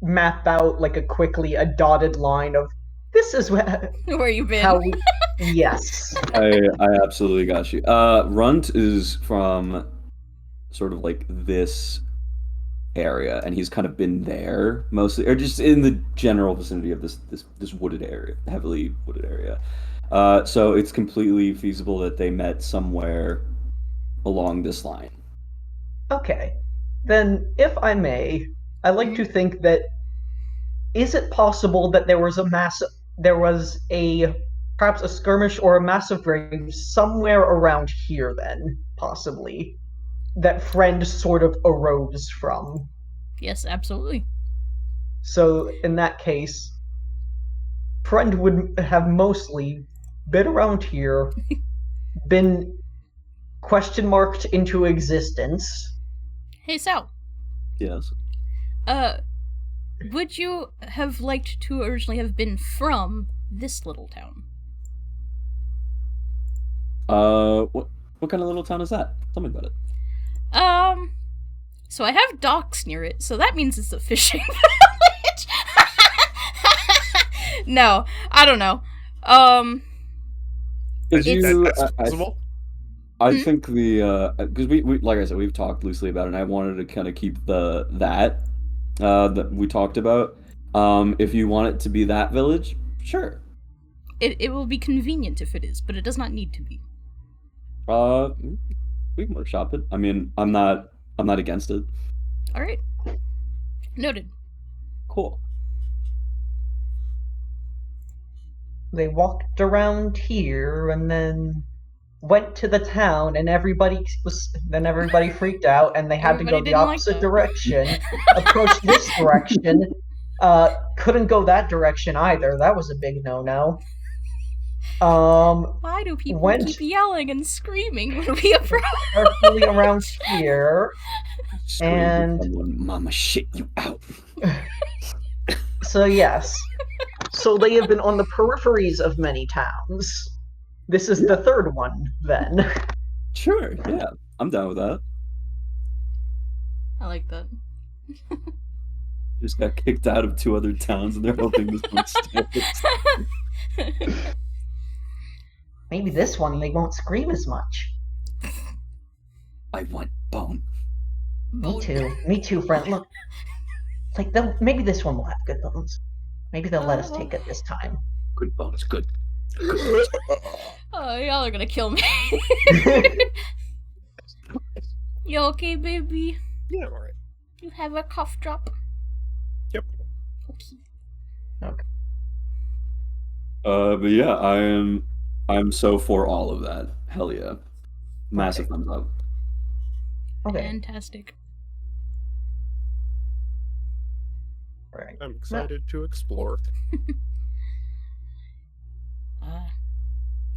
map out, like, a dotted line of this is Where you been? how we. Yes. I absolutely got you. Runt is from sort of like this area, and he's kind of been there mostly, or just in the general vicinity of this wooded area, heavily wooded area. So it's completely feasible that they met somewhere along this line. Okay. Then, if I may, I like to think that, is it possible that there was perhaps a skirmish or a massive raid somewhere around here then, possibly, that Friend sort of arose from? Yes, absolutely. So, in that case, Friend would have mostly been around here, been question marked into existence. Hey, Sal. Yes. Would you have liked to originally have been from this little town? What kind of little town is that? Tell me about it. So I have docks near it, so that means it's a fishing village. No, I don't know. Could you, That's possible. I think because we like I said, we've talked loosely about it, and I wanted to kind of keep that we talked about. If you want it to be that village, sure. It will be convenient if it is, but it does not need to be. We can workshop it. I mean, I'm not against it. All right. Noted. Cool. They walked around here and then went to the town, and everybody freaked out, and they had to go Everybody the didn't like opposite that. direction. Approached this direction. Couldn't go that direction either. That was a big no-no. Why do people Went- keep yelling and screaming when we approach? Carefully around here. Scream And- at someone, Mama shit you out. So yes. So they have been on the peripheries of many towns. This is the third one, then. Sure, yeah, I'm down with that. I like that. Just got kicked out of 2 other towns, and they're hoping this one stays. Maybe this one they won't scream as much. I want bone. Me too, friend. Look, like maybe this one will have good bones. Maybe they'll let us take it this time. Good bones, good. Oh, y'all are gonna kill me. You okay, baby? Yeah, all right. You have a cough drop? Yep. Okay. But yeah, I'm so for all of that. Hell yeah. Massive thumbs up. Okay. Fantastic. Right. I'm excited to explore.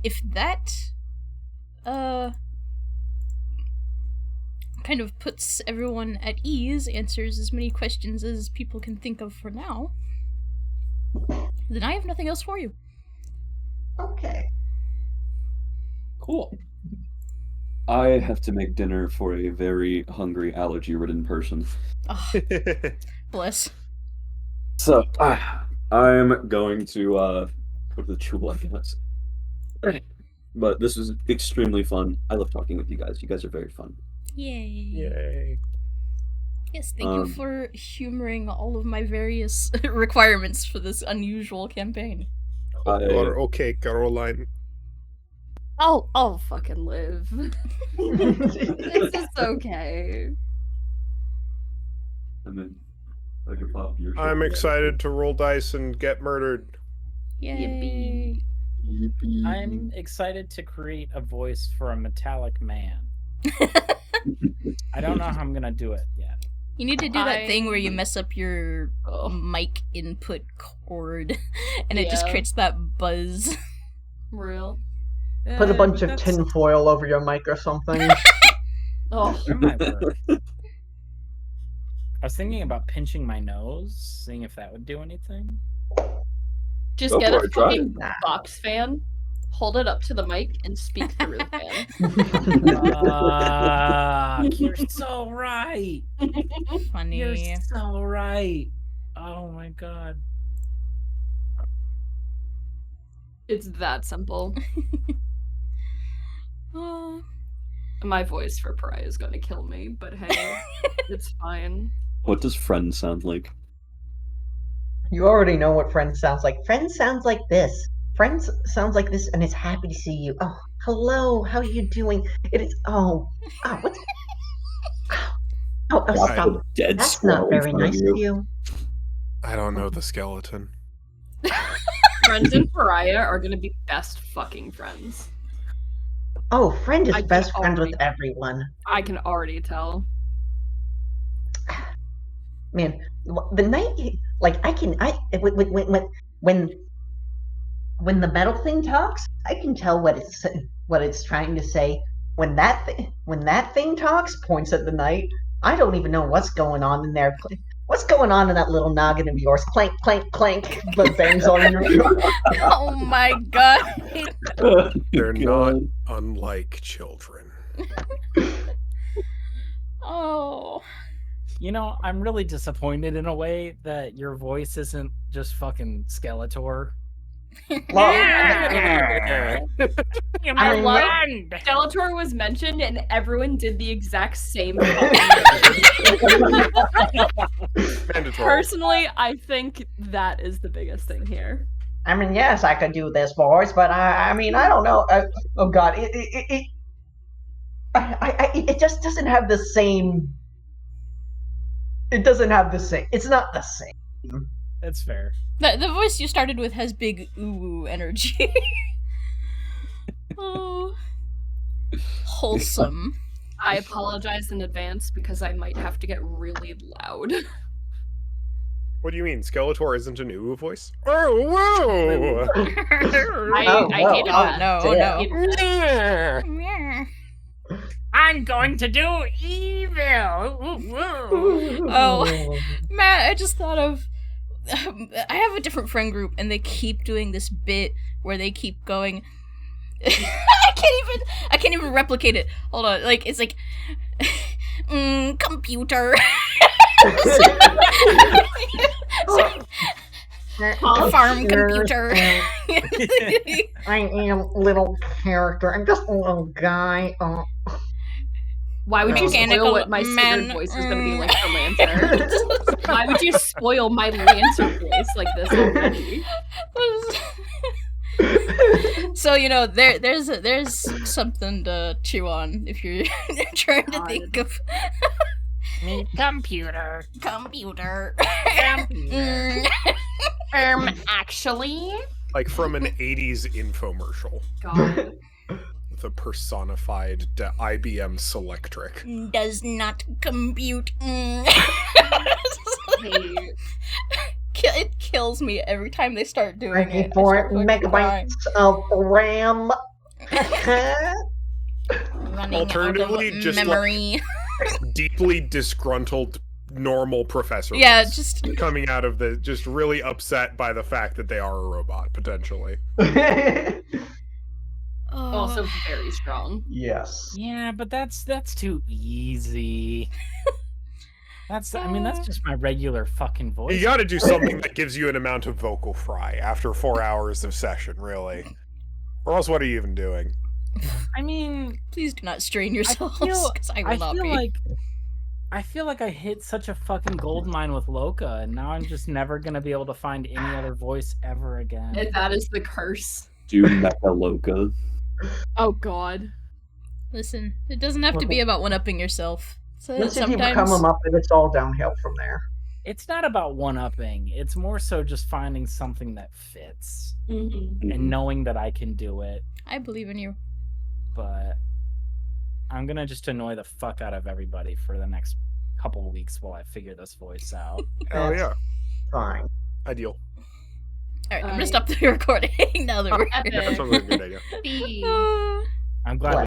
If that kind of puts everyone at ease, answers as many questions as people can think of for now, then I have nothing else for you. Okay. Cool. I have to make dinner for a very hungry, allergy-ridden person. Oh, bless. So, I'm going to go to the Chul, I guess. But this was extremely fun. I love talking with you guys. You guys are very fun. Yay. Yay. Yes, thank you for humoring all of my various requirements for this unusual campaign. You're okay, Caroline. I'll fucking live. This is okay. And then I can pop your I'm shoulder. excited to roll dice and get murdered. Yay. Yippee. I'm excited to create a voice for a metallic man. I don't know how I'm gonna do it yet. You need to do that thing where you mess up your mic input cord and it just Yeah. creates that buzz. Real. Put a bunch but of that's- tin foil over your mic or something. Oh, That might work. I was thinking about pinching my nose, seeing if that would do anything. just Go get for a it, try fucking it. box fan, hold it up to the mic, and speak through the fan. You're so right. You're Funny. so right. Oh my god. It's that simple. Oh. My voice for Pariah is gonna kill me, but hey, it's fine. What does friend sound like? You already know what friend sounds like. Friend sounds like this. Friend sounds like this and is happy to see you. Oh, hello. How are you doing? It is. What's? Oh, Drop stop. a dead That's squirrel not in very front of nice of you. I don't know the skeleton. Friends and Pariah are gonna be best fucking friends. Oh, friend is I can best friend with already- everyone. I can already tell. Man, the night, like when the metal thing talks, I can tell what it's trying to say. When that thing talks, points at the night. I don't even know what's going on in there. What's going on in that little noggin of yours? Clank, clank, clank. But bangs on your shoulder. Oh my god. They're not God. unlike children. Oh. You know, I'm really disappointed in a way that your voice isn't just fucking Skeletor. Well, I love Skeletor was mentioned and everyone did the exact same fucking Mandatory. Personally, I think that is the biggest thing here. I mean, yes, I could do this, boys, but I mean, I don't know. Oh God, it just doesn't have the same. It doesn't have the same. It's not the same. That's fair. The voice you started with has big ooh energy. Oh. Wholesome. I apologize in advance because I might have to get really loud. What do you mean? Skeletor isn't an ooh voice? Oh, whoa! I hated Oh that. no, I no. hated that. Yeah. I'm going to do evil. Oh, Matt, I just thought of. I have a different friend group, and they keep doing this bit where they keep going. I can't even replicate it. Hold on, like it's like, computer. Farm computer. I am little character. I'm just a little guy. Why would you Mechanical spoil what my man. standard voice is going to be like for Lancer? Why would you spoil my Lancer voice like this already? So there's something to chew on if you're trying to think of Computer. computer. Actually, Like from an 80s infomercial. God. The personified IBM Selectric. Does not compute. Hey, It kills me every time they start doing it. I 24 start fucking megabytes of RAM. running Alternatively, out of just memory. Deeply disgruntled normal professor. Yeah, just coming out of the just really upset by the fact that they are a robot potentially. also very strong. Yes. Yeah, but that's too easy. That's just my regular fucking voice. You gotta do something that gives you an amount of vocal fry after 4 hours of session, really. Or else what are you even doing? I mean, Please do not strain yourselves, because I will I not feel be. like I feel like I hit such a fucking gold mine with Loka, and now I'm just never gonna be able to find any other voice ever again. And that is the curse. Do Mecha Loka. Oh god. Listen, it doesn't have to be about one-upping yourself. So Once if you sometimes become a Muppet, it's all downhill from there. It's not about one-upping. It's more so just finding something that fits Mm-hmm. and knowing that I can do it. I believe in you. But I'm gonna just annoy the fuck out of everybody for the next couple of weeks while I figure this voice out. Hell That's yeah. Fine. Ideal. Alright, I'm gonna Alright. stop the recording now that we're Epic. That sounds like a good idea. B. Ah. I'm glad. What?